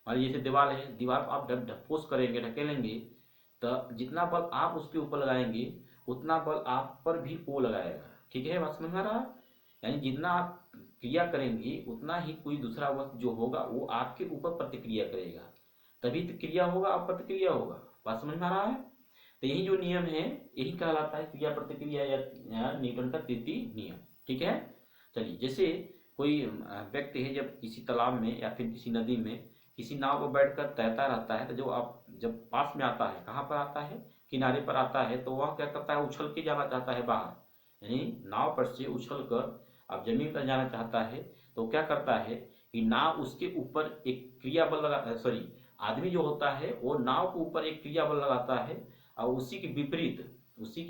मान लीजिए जैसे दीवार है, दीवार पर आप ठोस करेंगे, ढकेलेंगे, तो जितना बल आप उसके ऊपर लगाएंगे उतना बल आप पर भी वो लगाएगा। ठीक है, बात समझ में आ रहा है? यानी जितना आप क्रिया करेंगे उतना ही कोई दूसरा वस्तु जो होगा वो आपके ऊपर प्रतिक्रिया करेगा, तभी तो क्रिया होगा और प्रतिक्रिया होगा। बात समझ में आ रहा है? तो यही जो नियम है यही कहलाता है क्रिया प्रतिक्रिया या न्यूटन का तृतीय नियम। ठीक है, चलिए जैसे कोई व्यक्ति है जब किसी तालाब में या फिर किसी नदी में किसी नाव पर बैठकर तैरता रहता है, तो जो आप जब पास में आता है, कहाँ पर आता है, किनारे पर आता है, तो वह क्या करता है, उछल के जाना चाहता है बाहर, यानी नाव पर से उछल कर अब जमीन पर जाना चाहता है, तो क्या करता है कि नाव उसके ऊपर एक क्रिया बल लगा, सॉरी, आदमी जो होता है वो नाव के ऊपर एक क्रिया बल लगाता है, और उसी के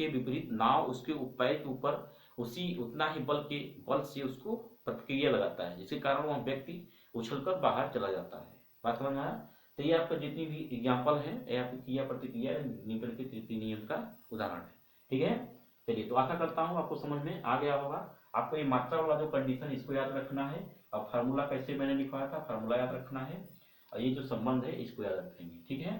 विपरीत नाव उसके पैर के ऊपर उसी उतना ही बल से उसको प्रतिक्रिया लगाता है, जिसके कारण वह व्यक्ति उछलकर बाहर चला जाता है। बात समझ में आया? तो ये आपका जितनी भी एग्जाम्पल है ये आपकी क्रिया प्रतिक्रिया न्यूटन के तृतीय नियम का उदाहरण है। ठीक है, चलिए तो आशा करता हूँ आपको समझ में आ गया होगा। आपको ये मात्रा वाला जो कंडीशन इसको याद रखना है, और फार्मूला कैसे मैंने लिखवाया था फार्मूला याद रखना है, और ये जो संबंध है इसको याद रखेंगे। ठीक है,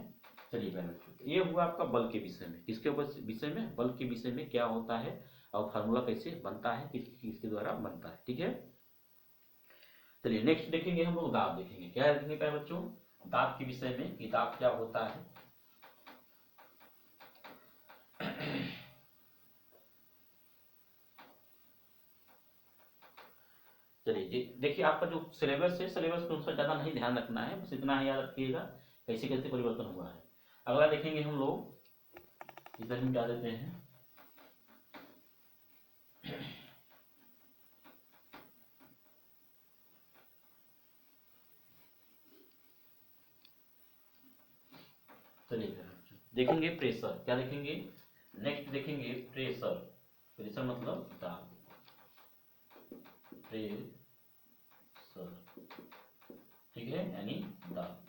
चलिए पहले ये हुआ आपका बल के विषय में। किसके विषय में? बल के विषय में क्या होता है और फार्मूला कैसे बनता है, किसके द्वारा बनता है। ठीक है, चलिए नेक्स्ट देखेंगे हम लोग दाब देखेंगे। क्या देखेंगे पहले बच्चों? दाब के विषय में कि दाब क्या होता है। चलिए जी, देखिए आपका जो सिलेबस है सिलेबस पे उसका ज़्यादा नहीं ध्यान रखना है, बस इतना ही याद रखिएगा कैसे कैसे परिवर्तन हुआ है। अगला देखेंगे हम लोग, इधर हम क्या देते हैं, चलिए देखेंगे प्रेशर। क्या देखेंगे? नेक्स्ट देखेंगे प्रेशर। प्रेशर मतलब दाब, प्रेशर, ठीक है, यानी दाब।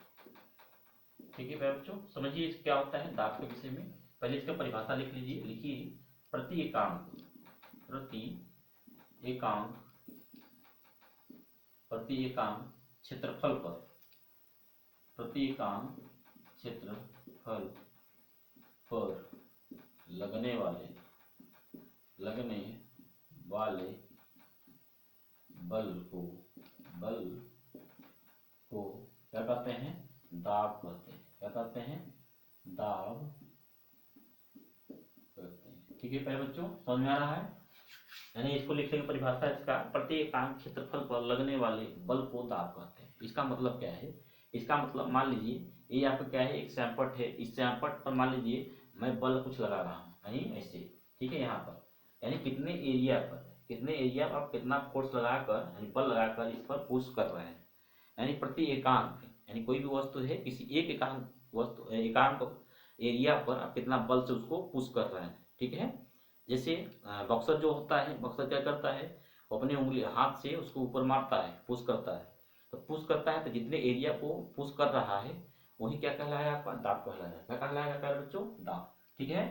ठीक है बच्चों, समझिए क्या होता है दाब के विषय में। पहले इसका परिभाषा लिख लीजिए, लिखिए प्रति एकांक, प्रति एकांक, प्रति एकांक क्षेत्रफल पर, प्रति एकांक क्षेत्रफल पर लगने वाले बल को क्या कहते हैं? दाब कहते हैं। क्या कहते हैं? दाब कहते हैं। ठीक है पहले बच्चों, समझ में आ रहा है? यानी इसको लिखने की परिभाषा इसका, प्रति एकांक क्षेत्रफल पर लगने वाले बल को दाब कहते हैं। इसका मतलब क्या है? इसका मतलब मान लीजिए ये आपका क्या है, एक सैंपट है, इस सैंपट पर मान लीजिए मैं बल कुछ लगा रहा हूँ, यानी ऐसे, ठीक है, यहाँ पर, यानी कितने एरिया पर आप कितना फोर्स लगाकर यानी बल लगाकर इस पर पुश कर रहे हैं, यानी प्रति एकांक, यानी कोई भी वस्तु है किसी एक एकांक एरिया पर आप कितना बल से उसको पुश कर रहे हैं। ठीक है, जैसे बॉक्सर जो होता है, बॉक्सर क्या करता है, वो अपने उंगली हाथ से उसको ऊपर मारता है, पुश करता है, तो पुश करता है तो जितने एरिया को पुश कर रहा है वही क्या कहलाएगा आपका? दाब कहलाएगा। क्या कहलाएगा प्यारे बच्चों? दाब। ठीक है,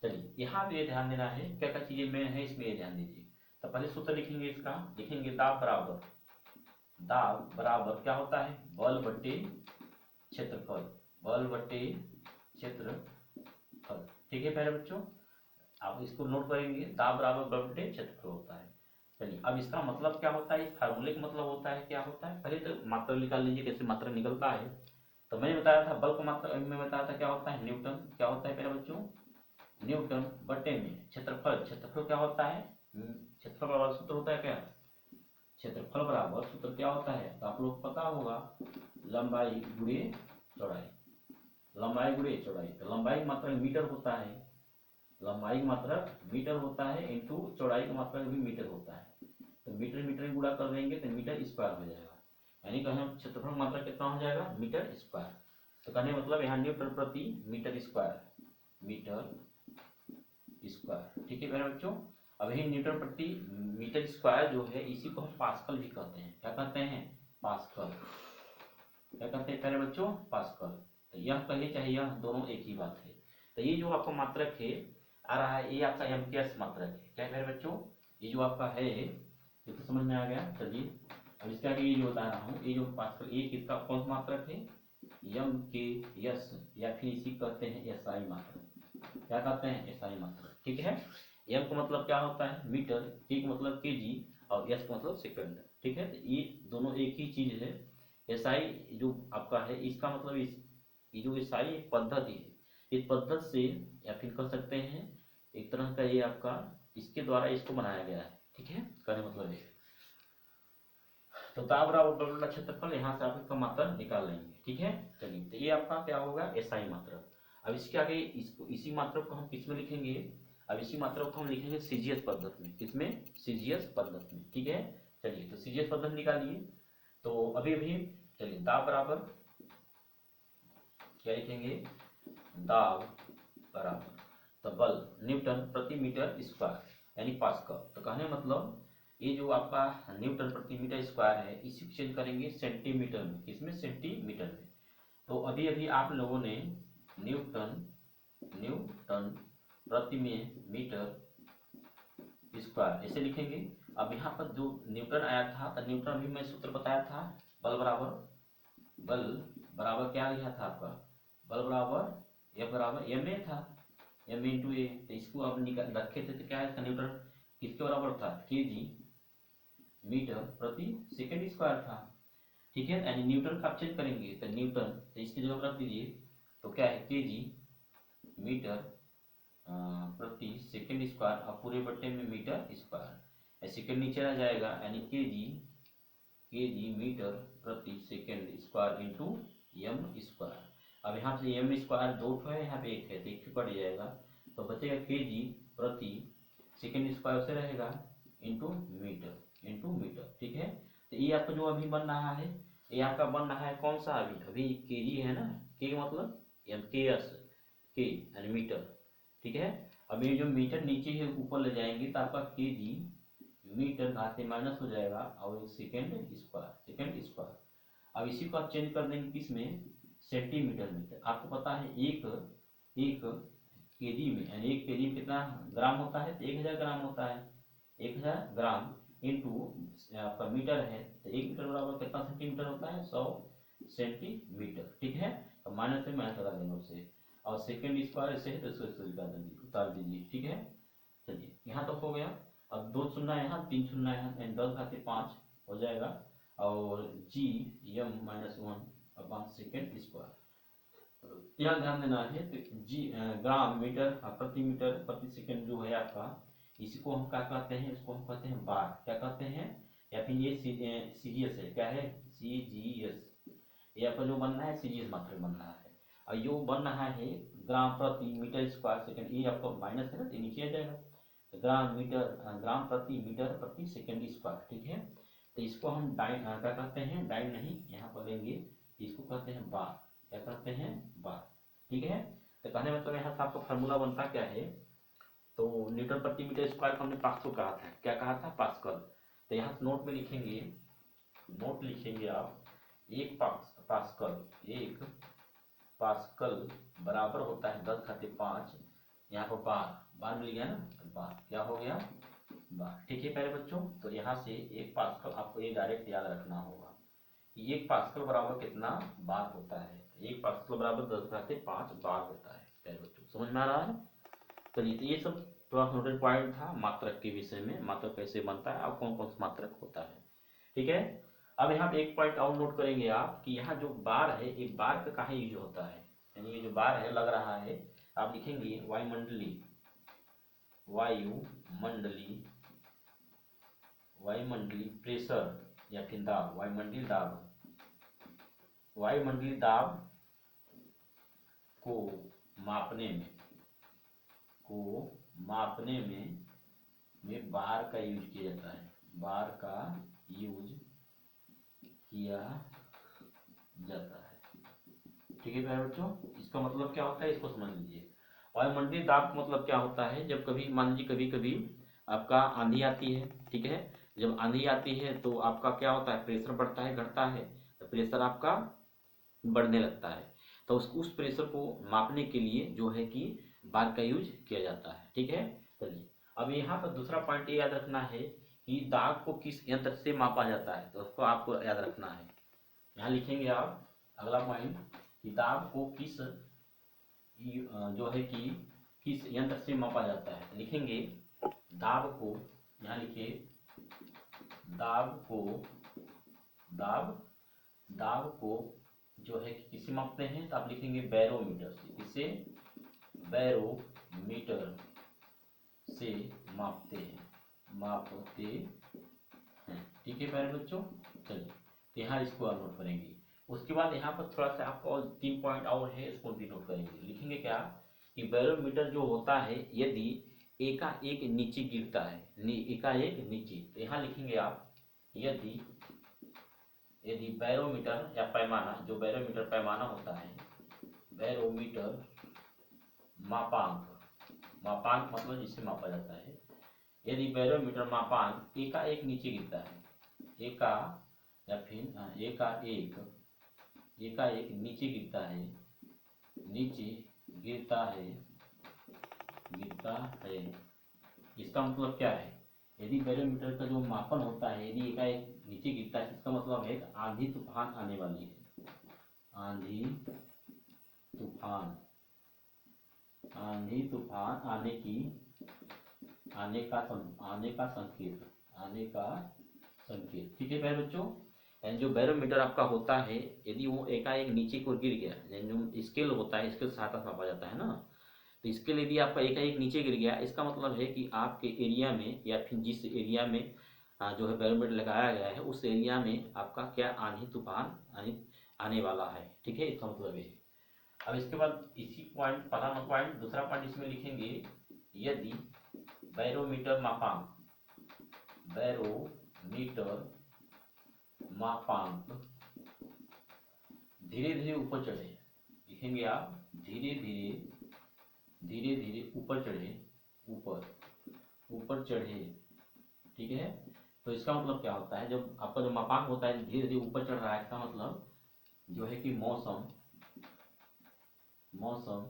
चलिए यहाँ पे ध्यान देना है, क्या क्या चीजें मेन है इसमें ध्यान दीजिए। तो पहले सूत्र लिखेंगे इसका, लिखेंगे दाब बराबर क्या होता है? बल बट्टे क्षेत्रफल, बल बट्टे क्षेत्रफल। ठीक है प्यारे बच्चों, आप इसको नोट करेंगे, दाब बराबर बल बट्टे क्षेत्रफल होता है। चलिए अब इसका मतलब क्या होता है, इस फार्मूले का मतलब होता है क्या होता है, पहले तो मात्रा निकाल लीजिए कैसे मात्रा निकलता है। तो मैंने बताया था बल का मात्रा में बताया था क्या होता है, न्यूटन। क्या होता है प्यारे बच्चों? न्यूटन बटे में क्षेत्रफल। क्षेत्रफल क्या होता है? क्षेत्रफल बराबर सूत्र होता है क्या? क्षेत्रफल बराबर सूत्र क्या होता है, तो आप लोग पता होगा, लंबाई गुणे चौड़ाई, लंबाई गुणे चौड़ाई। तो लंबाई का मात्रक मीटर होता है, लंबाई का मात्रक मीटर होता है इंटू चौड़ाई का मात्रक भी मीटर होता है। तो मीटर मीटर गुणा कर देंगे तो मीटर स्क्वायर हो जाएगा, यानी कि हम क्षेत्रफल मात्रा कितना हो जाएगा? Metre square. तो कहने मतलब यहाँ न्यूटन प्रति मीटर स्क्वायर, मीटर स्क्वायर। ठीक है मेरे बच्चों, अब यही न्यूटन प्रति मीटर स्क्वायर जो है इसी को हम पास्कल भी कहते हैं। क्या कहते हैं? पास्कल। क्या कहते हैं प्यारे बच्चों? पास्कल। तो यह कहिए चाहे यह, दोनों एक ही बात है। तो ये जो आपका मात्रक है आ रहा है, ये आपका एम्पियर्स मात्रक है। क्या प्यारे बच्चों? ये जो आपका है ये तो समझ में आ गया। चलिए अब इसका ये जो बता रहा हूँ, ये जो पास्कल, ये किसका कौन सा मात्रक है? एम के एस, या फिर इसी कहते हैं एसआई मात्रक। क्या कहते हैं? एसआई मात्रक। ठीक है, एम का मतलब क्या होता है मीटर, के का मतलब केजी और एस का मतलब सेकंड। ठीक है, तो ये दोनों एक ही चीज है। एसआई जो आपका है इसका मतलब ये जो एसआई एक पद्धति है, इस पद्धति से या फिर कह सकते हैं एक तरह का ये आपका इसके द्वारा इसको बनाया गया है। ठीक है, कहने मतलब ये तो दाब बराबर बड़ा क्षेत्रफल, यहाँ से आप इसका मात्रक निकाल लेंगे। ठीक है, चलिए तो ये आपका क्या होगा एसआई मात्रक। अब इसके आगे इसको इसी मात्रक को हम किस में लिखेंगे, अब इसी मात्रक को हम लिखेंगे सीजीएस पद्धति में। किसमें, सीजीएस पद्धति में। ठीक है, चलिए तो सीजीएस पद्धति निकालिए। तो अभी अभी चलिए दाब बराबर क्या लिखेंगे, दाब बराबर तो बल न्यूटन प्रति मीटर स्क्वायर यानी पास्कल। तो कहने मतलब ये जो आपका न्यूटन प्रति मीटर स्क्वायर है इसी को चेंज करेंगे सेंटीमीटर में। किसमें, सेंटीमीटर में। तो अभी अभी आप लोगों ने न्यूटन न्यूटन प्रति में मीटर स्क्वायर ऐसे लिखेंगे। अब यहाँ पर जो न्यूटन आया था तो न्यूटन अभी मैं सूत्र बताया था, बल बराबर क्या लिखा था आपका, बल बराबर एफ बराबर एम ए था, एम इंटू ए। तो इसको अब निकाल रखे थे तो क्या है इसका न्यूटन किसके बराबर था, के जी मीटर प्रति सेकेंड स्क्वायर था। ठीक है, यानी न्यूटन का आप चेंज करेंगे तो न्यूटन तो इसकी जगह रख दीजिए तो क्या है के जी मीटर प्रति सेकेंड स्क्वायर और पूरे बट्टे में मीटर स्क्वायर, सेकेंड नीचे रह जाएगा यानी के जी मीटर प्रति second square into m square. अब यहाँ से एम स्क्वायर दो ठो है, यहाँ पे एक है तो एक कट जाएगा तो बचेगा के जी प्रति सेकेंड स्क्वायर से रहेगा इंटू मीटर। ठीक है, तो ये आपका जो अभी बन रहा है ये आपका बन रहा है कौन सा, अभी के जी है ना, के मतलब एम के एस के यानी मीटर। ठीक है, अब ये जो मीटर नीचे है ऊपर ले जाएंगे तो आपका के जी मीटर घात से माइनस हो जाएगा और सेकेंड स्क्वायर। अब इसी को आप चेंज कर देंगे किसमें, सेंटीमीटर में। तो आपको पता है एक एक केजी में यानी एक केजी में कितना ग्राम होता है, तो 1000 ग्राम होता है। 1000 ग्राम इंटू आपका मीटर है तो एक मीटर बराबर कितना सेंटीमीटर होता है, 100 सेंटीमीटर। ठीक है, तो माइनस में माइनस लगा देंगे उससे और सेकेंड स्क्वायर से है तो इसको उतार दीजिए। ठीक है, चलिए यहाँ तक हो गया। अब 2 शून्य यहाँ 3 शून्य यहाँ 10 घाते 5 हो जाएगा और g m minus 1 upon second square. यहाँ ध्यान देना है तो जी ग्राम मीटर प्रति मीटर प्रति सेकेंड जो है आपका, इसी को हम क्या कहते हैं, इसको हम कहते हैं बार, क्या कहते हैं, या फिर ये सीजीएस है, क्या है सीजीएस। ये आपका जो बनना है सीजीएस मात्रक बन रहा है और यो बन रहा है ग्राम प्रति मीटर स्क्वायर सेकेंड। ये आपका माइनस है ना तो नीचे आ जाएगा, तो ग्राम प्रति मीटर प्रति सेकेंड स्क्वायर। ठीक है, तो इसको हम डाइन क्या कहते हैं, डाइन नहीं यहाँ पर लेंगे, इसको कहते हैं बार, क्या कहते हैं बार। ठीक है, तो कहने मतलब यहाँ से आपका फार्मूला बनता क्या है, तो न्यूटन प्रति मीटर स्क्वायर को हमने पास्कल कहा था, क्या कहा था पास्कल। तो यहाँ से नोट में लिखेंगे, नोट लिखेंगे आप, एक पास्कल बराबर होता है 10 घाते 5, यहाँ पर बार मिल गया ना, तो बार क्या हो गया बार। ठीक है प्यारे बच्चों, तो यहाँ से एक पास्कल आपको ये डायरेक्ट याद रखना होगा कि एक पास्कल बराबर कितना बार होता है, एक पास्कल बराबर 10 घाते 5 बार होता है। प्यारे बच्चों समझ में आ रहा है। चलिए तो ये सब थोड़ा नोटेड पॉइंट था मात्रक के विषय में, मात्रक कैसे बनता है और कौन कौन सा मात्रक होता है। ठीक है, अब यहाँ पे एक पॉइंट और नोट करेंगे आप कि यहाँ जो बार है ये बार का कहाँ यूज होता है, यानी ये जो बार है लग रहा है आप लिखेंगे वायुमंडली प्रेशर या फिर दाब, वायुमंडलीय दाब को मापने में बार का यूज किया जाता है, बार का यूज किया जाता है। ठीक है प्यारे बच्चों, इसका मतलब क्या होता है इसको समझ लीजिए। वायुमंडलीय दाब का मतलब क्या होता है, जब कभी मान लीजिए कभी कभी आपका आंधी आती है। ठीक है, जब आंधी आती है तो आपका क्या होता है, प्रेशर बढ़ता है घटता है, तो प्रेशर आपका बढ़ने लगता है, तो उस प्रेशर को मापने के लिए जो है कि बार का यूज किया जाता है। ठीक है, चलिए अब यहाँ पर दूसरा पॉइंट ये याद रखना है कि दाब को किस यंत्र से मापा जाता है, तो उसको आपको याद रखना है। यहाँ लिखेंगे आप अगला पॉइंट कि दाब को जो है कि किस यंत्र से मापा जाता है, लिखेंगे दाब को, यहाँ लिखिए दाब को, दाब को जो है कि किससे मापते हैं, तो आप लिखेंगे बैरोमीटर से। किससे? बैरोमीटर से मापते हैं, ठीक है प्यारे बच्चों। चलिए, तो यहाँ इसको आप नोट करेंगे। उसके बाद यहाँ पर थोड़ा सा आपको और 3 पॉइंट और है, इसको भी नोट करेंगे। लिखेंगे क्या कि बैरोमीटर जो होता है यदि एकाएक नीचे गिरता है, एकाएक नीचे, तो यहाँ लिखेंगे आप यदि बैरोमीटर या पैमाना, जो बैरोमीटर पैमाना होता है, बैरोमीटर मापांक मतलब जिससे मापा जाता है, यदि बैरोमीटर मापांक एकाएक नीचे गिरता है, एकाएक नीचे गिरता है, इसका मतलब क्या है? यदि बैरोमीटर का जो मापन होता है यदि एकाएक नीचे गिरता है, इसका मतलब है आंधी तूफान आने वाली है, आंधी तूफान आने का संकेत, ठीक है प्यारे बच्चों। एंड जो बैरोमीटर आपका होता है यदि वो एकाएक नीचे को गिर गया, जो स्केल होता है, स्केल सहायता से मापा जाता है ना, तो स्केल यदि आपका एकाएक नीचे गिर गया, इसका मतलब है कि आपके एरिया में या फिर जिस एरिया में जो है बैरोमीटर लगाया गया है उस एरिया में आपका क्या आंधी तूफान आने वाला है, ठीक है, इसका मतलब है। अब इसके बाद इसी पॉइंट, पहला पॉइंट, दूसरा पॉइंट इसमें लिखेंगे यदि बैरोमीटर मापांक धीरे धीरे ऊपर चढ़े, लिखेंगे आप धीरे धीरे ऊपर चढ़े, ठीक है। तो इसका मतलब क्या होता है, जब आपका जो मापांक होता है धीरे धीरे ऊपर चढ़ रहा है, इसका मतलब जो है कि मौसम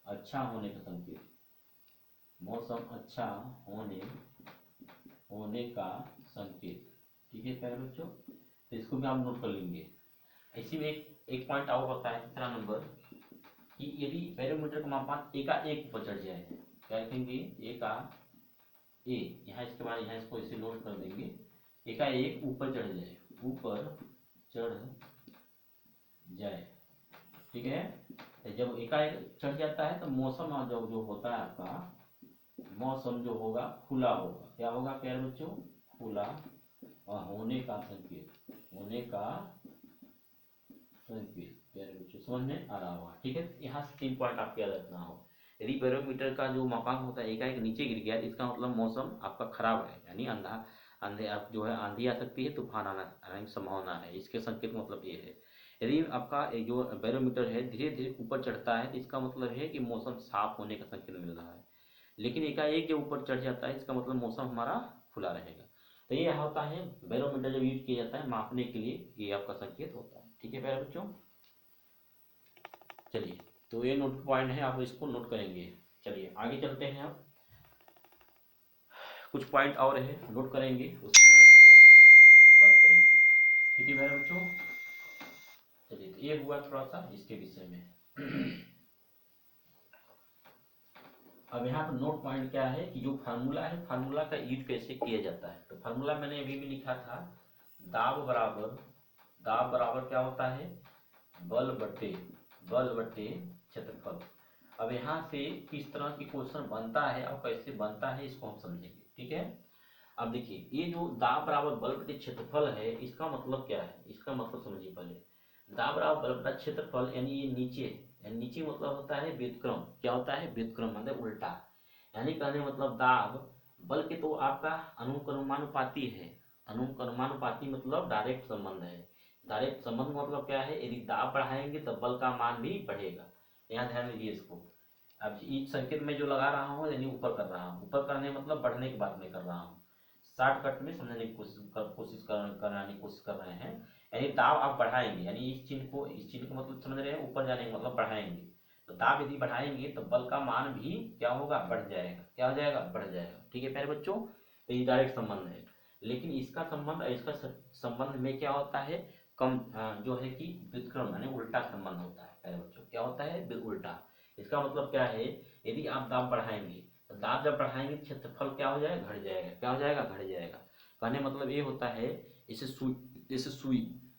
अच्छा होने का संकेत, मौसम अच्छा होने का संकेत, ठीक है प्यारे बच्चों। तो इसको भी आप नोट कर लेंगे। इसी में एक पॉइंट और होता है, तीसरा नंबर, कि यदि बैरोमीटर का मापांक एकाएक ऊपर चढ़ जाए, क्या लिखेंगे? यहाँ इसके बाद यहाँ इसको इसे नोट कर देंगे, एकाएक ऊपर चढ़ जाए, ठीक है। जब एकाएक चढ़ जाता है तो मौसम जो होता है आपका, मौसम जो होगा खुला होगा, क्या होगा प्यारे बच्चों? खुला, और होने का संकेत, प्यारे बच्चों समझ में आ रहा होगा, ठीक है। यहाँ से 3 पॉइंट आपको याद रखना हो। यदि बैरोमीटर का जो मापांक होता है एकाएक नीचे गिर गया, इसका मतलब मौसम आपका खराब है, यानी आंधी आप जो है आंधी आ सकती है, तूफान आने की संभावना है, इसके संकेत मतलब ये है। यदि आपका जो बैरोमीटर है धीरे धीरे ऊपर चढ़ता है, इसका मतलब है कि मौसम साफ होने का संकेत मिल रहा है। लेकिन एकाएक जब ऊपर चढ़ जाता है, इसका मतलब मौसम हमारा खुला रहेगा। तो ये होता है बैरोमीटर जब यूज किया जाता है मापने के लिए, ये आपका संकेत होता है, ठीक है प्यारे बच्चों। चलिए, तो ये नोट पॉइंट है, आप इसको नोट करेंगे। चलिए आगे चलते हैं, आप कुछ पॉइंट और है नोट करेंगे, उसके बाद आपको बात करेंगे, ठीक है प्यारे बच्चों। चलिए, तो ये हुआ थोड़ा सा इसके विषय में। अब यहाँ पर नोट पॉइंट क्या है कि जो फार्मूला है, फार्मूला का यूज कैसे किया जाता है। तो फार्मूला मैंने अभी भी लिखा था, दाब बराबर क्या होता है? बल बट्टे क्षेत्रफल। अब यहाँ से किस तरह की क्वेश्चन बनता है और कैसे बनता है इसको हम समझेंगे, ठीक है। अब देखिए, ये जो दाब बराबर बल बट्टे क्षेत्रफल है, इसका मतलब क्या है, इसका मतलब समझिए पहले। दाब बराबर बल बट्टा क्षेत्रफल यानी ये नीचे मतलब होता है व्युत्क्रम, क्या होता है? व्युत्क्रम मतलब उल्टा, यानी कहने मतलब दाब बल के तो आपका अनुक्रमानुपाती है, अनुक्रमानुपाती मतलब डायरेक्ट संबंध है। डायरेक्ट संबंध मतलब क्या है? यदि दाब बढ़ाएंगे तो बल का मान भी बढ़ेगा, यहाँ ध्यान दीजिए इसको। अब इस संकेत में जो लगा रहा हूँ यानी ऊपर कर रहा हूँ, ऊपर करने मतलब बढ़ने की बात में कर रहा हूँ, शॉर्टकट में समझने की कराने की कोशिश कर रहे हैं। यानी दाब आप बढ़ाएंगे, यानी इस चिन्ह को मतलब समझ रहे हैं, ऊपर जाने का मतलब बढ़ाएंगे, तो दाब यदि बढ़ाएंगे तो बल का मान भी क्या होगा? बढ़ जाएगा, क्या हो जाएगा? बढ़ जाएगा, ठीक है प्यारे बच्चों। तो ये डायरेक्ट संबंध है, लेकिन इसका संबंध इसका संबंध में क्या होता है? कम जो है कि व्युत्क्रम यानी उल्टा संबंध होता है प्यारे बच्चों, क्या होता है? उल्टा। इसका मतलब क्या है? यदि आप दाब बढ़ाएंगे तो दाब जब बढ़ाएंगे क्षेत्रफल क्या हो जाएगा, घट जाएगा। क्या हो जाएगा, घट जाएगा। कहने मतलब ये होता है, इसे सुई, जैसे सुई,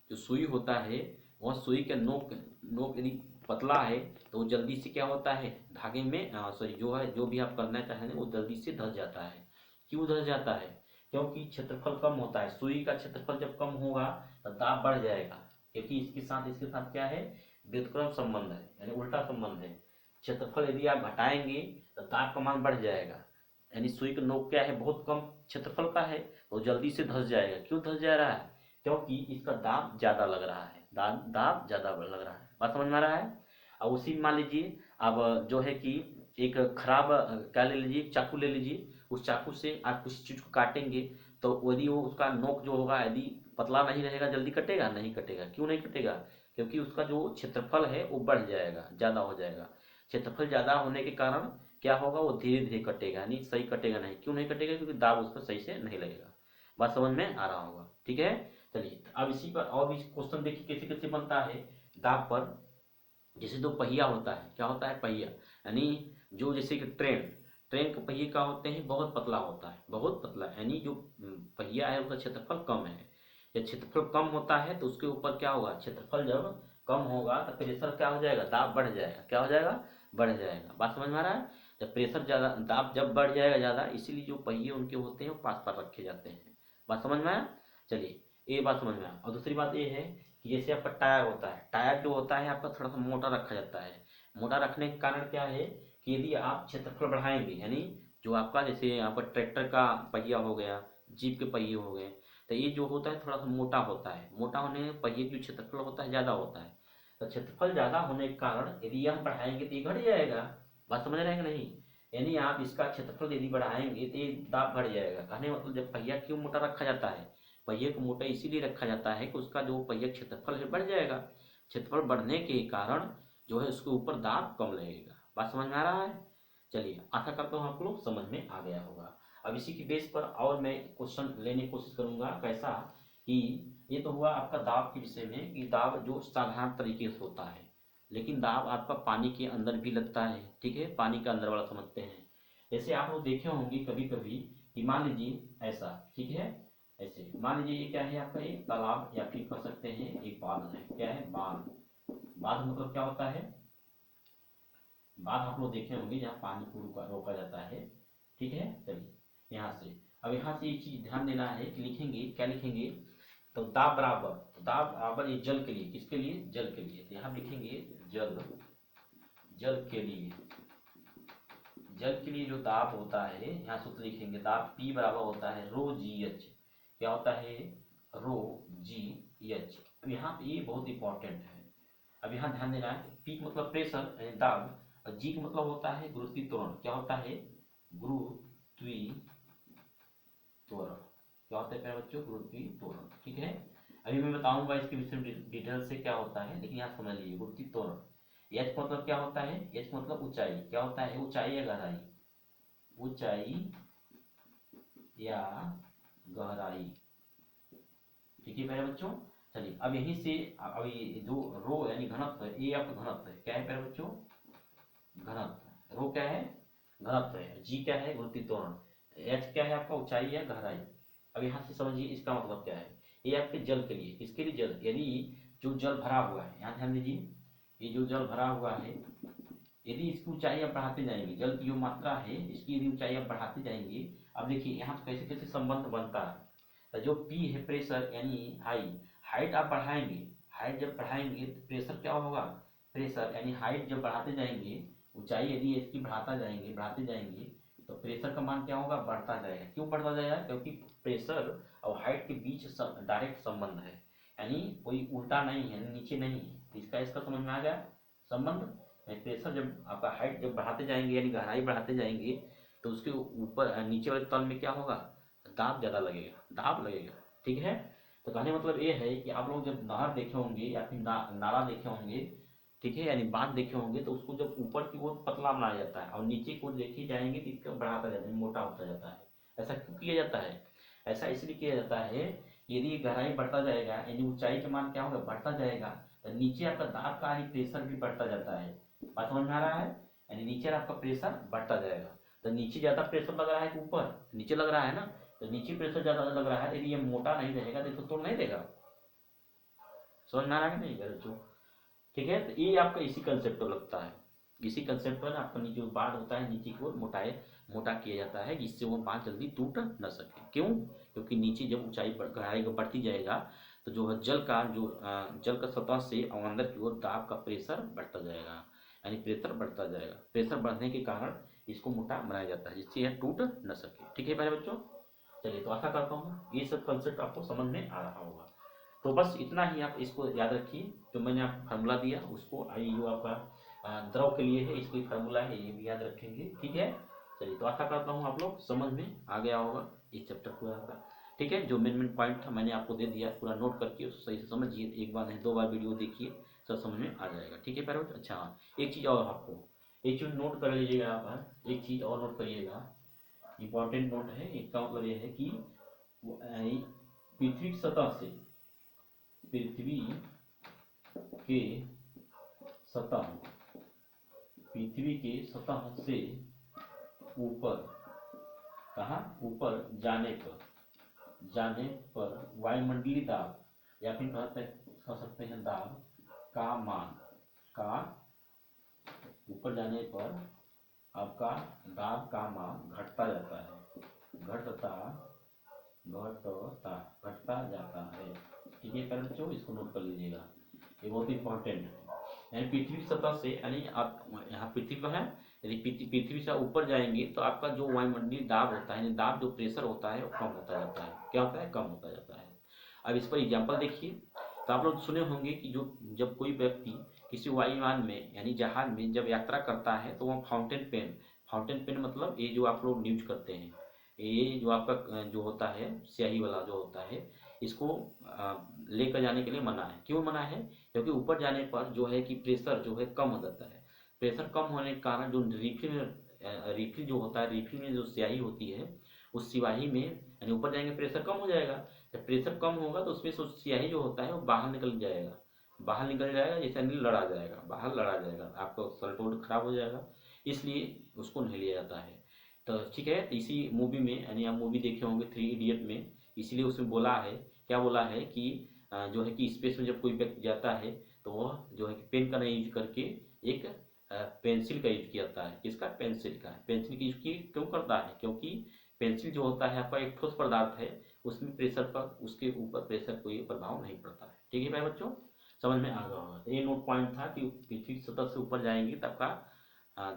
जो सुई होता है वह सुई का नोक नोक यदि पतला है तो वो जल्दी से क्या होता है, धागे में सॉरी जो है, जो भी आप करना चाहेंगे वो जल्दी से धस जाता है। क्यों धस जाता है, क्योंकि क्षेत्रफल कम होता है। सुई का क्षेत्रफल जब कम होगा तो दाब बढ़ जाएगा, क्योंकि इसके साथ क्या है, व्युत्क्रम संबंध है, यानी उल्टा संबंध है। क्षेत्रफल यदि आप घटाएंगे तो दाब का मान बढ़ जाएगा। यानी सुई का नोक क्या है, बहुत कम क्षेत्रफल का है तो जल्दी से धस जाएगा। क्यों धस जा रहा है, क्योंकि इसका दाब ज्यादा लग रहा है, दाब ज्यादा लग रहा है। बात समझ में आ रहा है। अब उसी में मान लीजिए, अब जो है कि एक खराब क्या ले लीजिए, चाकू ले लीजिए। उस चाकू से आप किसी चीज को काटेंगे तो यदि वो उसका नोक जो होगा यदि पतला नहीं रहेगा, जल्दी कटेगा, नहीं कटेगा। क्यों नहीं कटेगा, क्योंकि उसका जो क्षेत्रफल है वो बढ़ जाएगा, ज्यादा हो जाएगा। क्षेत्रफल ज्यादा होने के कारण क्या होगा, वो धीरे धीरे कटेगा, यानी सही कटेगा नहीं। क्यों नहीं कटेगा, क्योंकि दाब उस पर सही से नहीं लगेगा। बात समझ में आ रहा होगा, ठीक है। चलिए अब इसी पर और भी क्वेश्चन देखिए कैसे कैसे बनता है दाब पर। जैसे दो पहिया होता है, क्या होता है, पहिया, यानी जो जैसे कि ट्रेन, ट्रेन के पहिए क्या होते हैं, बहुत पतला होता है, बहुत पतला, यानी जो पहिया है उसका क्षेत्रफल कम है। जब क्षेत्रफल कम होता है तो उसके ऊपर क्या होगा, क्षेत्रफल जब कम होगा तो प्रेशर क्या हो जाएगा, दाब बढ़ जाएगा। क्या हो जाएगा, बढ़ जाएगा। बात समझ में आ रहा है। जब प्रेशर ज्यादा, दाब जब बढ़ जाएगा ज्यादा, इसीलिए जो पहिए उनके होते हैं वो पास पास रखे जाते हैं। बात समझ में आया। चलिए ये बात समझ में आया। और दूसरी बात ये है कि जैसे आपका टायर होता है, टायर जो होता है आपका थोड़ा सा मोटा रखा जाता है। मोटा रखने के कारण क्या है कि यदि आप क्षेत्रफल बढ़ाएंगे, यानी जो आपका जैसे आपका ट्रैक्टर का पहिया हो गया, जीप के पहिए हो गए, तो ये जो होता है थोड़ा सा मोटा होता है। मोटा होने में पहिए जो क्षेत्रफल होता है ज़्यादा होता है। तो क्षेत्रफल ज़्यादा होने के कारण यदि हम बढ़ाएंगे तो ये घट जाएगा। बात समझ रहे हैं कि नहीं। यानी आप इसका क्षेत्रफल यदि बढ़ाएंगे तो ये दाब बढ़ जाएगा। कहने मतलब जब पहिया क्यों मोटा रखा जाता है, पहिए को मोटा इसीलिए रखा जाता है कि उसका जो पहिया क्षेत्रफल है बढ़ जाएगा। क्षेत्रफल बढ़ने के कारण जो है उसके ऊपर दाब कम लगेगा। बात समझ में आ रहा है। चलिए आशा करता हूँ आप लोग समझ में आ गया होगा। अब इसी की बेस पर और मैं क्वेश्चन लेने की कोशिश करूंगा। कैसा कि ये तो हुआ आपका दाब के विषय में, कि दाब जो साधारण तरीके से होता है, लेकिन दाब आपका पानी के अंदर भी लगता है। ठीक है, पानी के अंदर वाला समझते हैं। जैसे आप लोग देखे होंगे कभी कभी कि मान लीजिए ऐसा, ठीक है, ऐसे मान लीजिए ये क्या है आपका, एक तालाब या फिर कह सकते हैं एक बांध है। क्या है, बांध। बांध मतलब क्या होता है, बांध आप लोग देखे होंगे जहाँ पानी को रोका जाता है। ठीक है, चलिए यहाँ से, अब यहाँ से एक चीज ध्यान देना है कि लिखेंगे, क्या लिखेंगे, तो दाब बराबर, तो दाब बराबर ये जल के लिए, किसके लिए, जल के लिए। तो यहाँ लिखेंगे जल, जल के लिए, जल के लिए जो दाब होता है, यहाँ सूत्र लिखेंगे, दाब P बराबर होता है रो जी एच। क्या होता है, रो जी एच। अब यहाँ पे ये बहुत इंपॉर्टेंट है। अब यहाँ ध्यान देना है, P का मतलब प्रेशर यानी दाब, और G का मतलब होता है गुरुत्वीय त्वरण। क्या होता है, गुरुत्वीय त्वरण। क्या होता है प्यारे बच्चों, गुरुत्वीय त्वरण। ठीक है, अभी मैं बताऊंगा इसके विषय में डिटेल से क्या होता है, लेकिन यहाँ समझ लीजिए गुरुत्वीय त्वरण। एच मतलब क्या होता है, एच मतलब ऊंचाई। क्या होता है, ऊंचाई या गहराई, ऊंचाई या गहराई। ठीक है प्यारे बच्चों। चलिए अब यहीं से अभी जो रो यानी घनत्व है, ये आपका घनत्व है। क्या है प्यारे बच्चों, घनत्व। रो क्या है, घनत्व है। जी क्या है, गुरुत्वीय त्वरण। एच क्या है आपका, ऊंचाई या गहराई। अब यहाँ से समझिए इसका मतलब क्या है। ये आपके जल के लिए, किसके लिए, जल, यदि जो जल भरा हुआ है, यहाँ ध्यान दीजिए, ये जो जल भरा हुआ है, यदि इसकी ऊंचाई आप बढ़ाते जाएंगे, जल की जो मात्रा है इसकी यदि ऊंचाई आप बढ़ाते जाएंगे। अब देखिए यहाँ कैसे कैसे संबंध बनता है। तो जो P है प्रेशर यानी हाइट आप बढ़ाएंगे, हाइट जब बढ़ाएंगे तो प्रेशर क्या होगा, प्रेशर यानी हाइट जब बढ़ाते जाएंगे, ऊंचाई यदि इसकी बढ़ाते जाएंगे तो प्रेशर का मान क्या होगा, बढ़ता जाएगा। क्यों बढ़ता जाएगा, क्योंकि प्रेशर और हाइट के बीच डायरेक्ट संबंध है, यानी कोई उल्टा नहीं है, नीचे नहीं है। तो इसका इसका समझ में आ गया संबंध। प्रेशर जब आपका हाइट जब बढ़ाते जाएंगे यानी गहराई बढ़ाते जाएंगे तो उसके ऊपर नीचे वाले तल में क्या होगा, दाब ज़्यादा लगेगा, दाब लगेगा। ठीक है, तो कहने मतलब ये है कि आप लोग जब नहर देखे होंगे या फिर नाला देखे होंगे, ठीक है, यानी बांध देखे होंगे, तो उसको जब ऊपर की ओर पतला बनाया जाता है और नीचे की ओर देखे जाएंगे तो इसका बढ़ाता जाता है, मोटा होता जाता है। ऐसा क्यों किया जाता है, ऐसा इसलिए किया जाता है, यदि गहराई बढ़ता जाएगा यानी ऊंचाई का मान क्या होगा, बढ़ता जाएगा, तो नीचे आपका दाब का यानी प्रेशर भी बढ़ता जाता है। बात समझ में आ रहा है, यानी नीचे आपका प्रेशर बढ़ता जाएगा। तो नीचे ज़्यादा प्रेशर लग रहा है कि ऊपर? नीचे लग रहा है ना, तो नीचे प्रेशर ज़्यादा लग रहा है, यदि ये मोटा नहीं रहेगा तो इसको तोड़ नहीं देगा। समझ में आ रहा है कि नहीं मेरे बच्चों? ठीक है, तो ये आपका इसी कंसेप्ट पर लगता है, इसी कंसेप्ट पर आपका नीचे जो बाढ़ होता है नीचे की ओर मोटा किया जाता है, जिससे वो बांध जल्दी टूट न सके। क्यों? क्योंकि नीचे जब ऊंचाई गहराई बढ़ती जाएगा तो जो है जल का सतह से और अंदर की ओर दाब का प्रेशर बढ़ता जाएगा, यानी प्रेशर बढ़ता जाएगा। प्रेशर बढ़ने के कारण इसको मोटा बनाया जाता है, जिससे यह टूट न सके। ठीक है मेरे बच्चों, चलिए तो आशा करता हूँ ये सब कंसेप्ट आपको समझ में आ रहा होगा। तो बस इतना ही आप इसको याद रखिए, जो मैंने आपको फार्मूला दिया उसको, आई जो आपका द्रव के लिए है, इसको फार्मूला है, ये भी याद रखेंगे। ठीक है, चलिए तो आशा करता हूँ आप लोग समझ में आ गया होगा इस चैप्टर पूरा का। ठीक है, जो मेन पॉइंट था मैंने आपको दे दिया, पूरा नोट करके उसको सही से समझिए, एक बार नहीं 2 बार वीडियो देखिए, सब समझ में आ जाएगा। ठीक है पैरोट, अच्छा हाँ, एक चीज़ और आपको, एक चीज़ नोट कर लीजिएगा आप, एक चीज़ और नोट करिएगा, इंपॉर्टेंट नोट है। एक का मतलब ये है कि पृथ्वी की सतह से, पृथ्वी के सतह, पृथ्वी के सतह से ऊपर, कहाँ ऊपर जाने पर वायुमंडलीय दाब, या फिर कह सकते हैं दाब का मान, का ऊपर जाने पर आपका दाब का मान घटता जाता है, घटता जाता है। ठीक है बच्चों, इसको नोट कर लीजिएगा, ये बहुत इंपॉर्टेंट है। यानी पृथ्वी की सतह से, यानी आप यहाँ पृथ्वी पर है, यदि पृथ्वी से ऊपर जाएंगे तो आपका जो वायुमंडलीय दाब होता है, यानी दाब जो प्रेशर होता है वो कम होता जाता है। क्या होता है? कम होता जाता है। अब इस पर एग्जाम्पल देखिए, तो आप लोग सुने होंगे कि जो जब कोई व्यक्ति किसी वायुयान में यानी जहाज में जब यात्रा करता है तो वह फाउंटेन पेन मतलब ये जो आप लोग यूज करते हैं, ये जो आपका जो होता है स्याही वाला जो होता है, इसको लेकर जाने के लिए मना है। क्यों मना है? क्योंकि ऊपर जाने पर जो है कि प्रेशर जो है कम हो जाता है। प्रेशर कम होने के कारण जो रिफिल जो होता है, रिफिल में जो स्याही होती है उस स्याही में, यानी ऊपर जाएंगे प्रेशर कम हो जाएगा, जब प्रेशर कम होगा तो उसमें से स्याही जो होता है वो बाहर निकल जाएगा, जैसे अनिल लड़ा जाएगा, बाहर लड़ा जाएगा, आपका सल्टोड खराब हो जाएगा, इसलिए उसको नहीं लिया जाता है। तो ठीक है, इसी मूवी में, यानी आप मूवी देखे होंगे 3 इडियट में, इसलिए उसमें बोला है, क्या बोला है कि जो है कि स्पेस में जब कोई व्यक्ति जाता है तो वह जो है कि पेन का नहीं यूज करके एक पेंसिल का यूज किया जाता है। किसका? पेंसिल का। पेंसिल की यूज क्यों करता है? क्योंकि पेंसिल जो होता है आपका एक ठोस पदार्थ है, उसमें प्रेशर पर, उसके ऊपर प्रेशर कोई प्रभाव नहीं पड़ता है। ठीक है भाई बच्चों, समझ में आ गया होगा। तो ये नोट पॉइंट था कि पृथ्वी की सतह से ऊपर जाएंगे तब का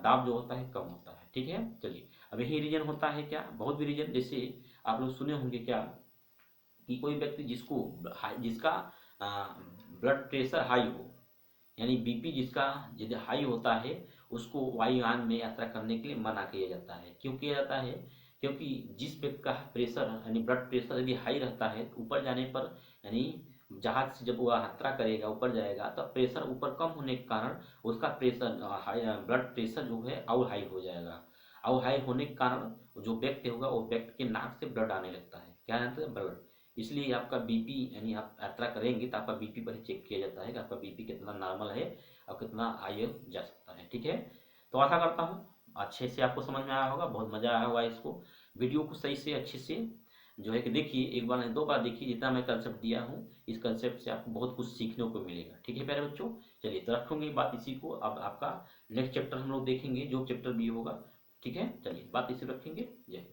दाब जो होता है कम होता है। ठीक है, चलिए अब यही रीजन होता है क्या, बहुत भी रीजन, जैसे आप लोग सुने होंगे क्या कि कोई व्यक्ति जिसका ब्लड प्रेशर हाई हो, यानी बीपी जिसका यदि हाई होता है, उसको वायुयान में यात्रा करने के लिए मना किया जाता है। क्यों किया जाता है? क्योंकि जिस व्यक्ति का प्रेशर यानी ब्लड प्रेशर यदि हाई रहता है तो ऊपर जाने पर, यानी जहाज से जब वह यात्रा करेगा ऊपर जाएगा तो प्रेशर ऊपर कम होने के कारण उसका प्रेशर हाई, ब्लड प्रेशर जो है और हाई हो जाएगा। और हाई होने के कारण जो व्यक्ति होगा वो व्यक्ति के नाक से ब्लड आने लगता है। क्या आने लगता है? ब्लड। इसलिए आपका बीपी, यानी आप यात्रा करेंगे तो आपका बीपी पहले चेक किया जाता है कि आपका बीपी कितना नॉर्मल है और कितना हाई जा सकता है। ठीक है, तो आशा करता हूँ अच्छे से आपको समझ में आया होगा, बहुत मजा आया होगा। इसको वीडियो को सही से अच्छे से जो है कि देखिए, एक बार नहीं 2 बार देखिए, जितना मैं कंसेप्ट दिया हूँ इस कंसेप्ट से आपको बहुत कुछ सीखने को मिलेगा। ठीक है प्यारे बच्चों, चलिए तो रखूंगी बात इसी को। अब आपका नेक्स्ट चैप्टर हम लोग देखेंगे, जो चैप्टर भी होगा। ठीक है, चलिए बात इसी रखेंगे। जय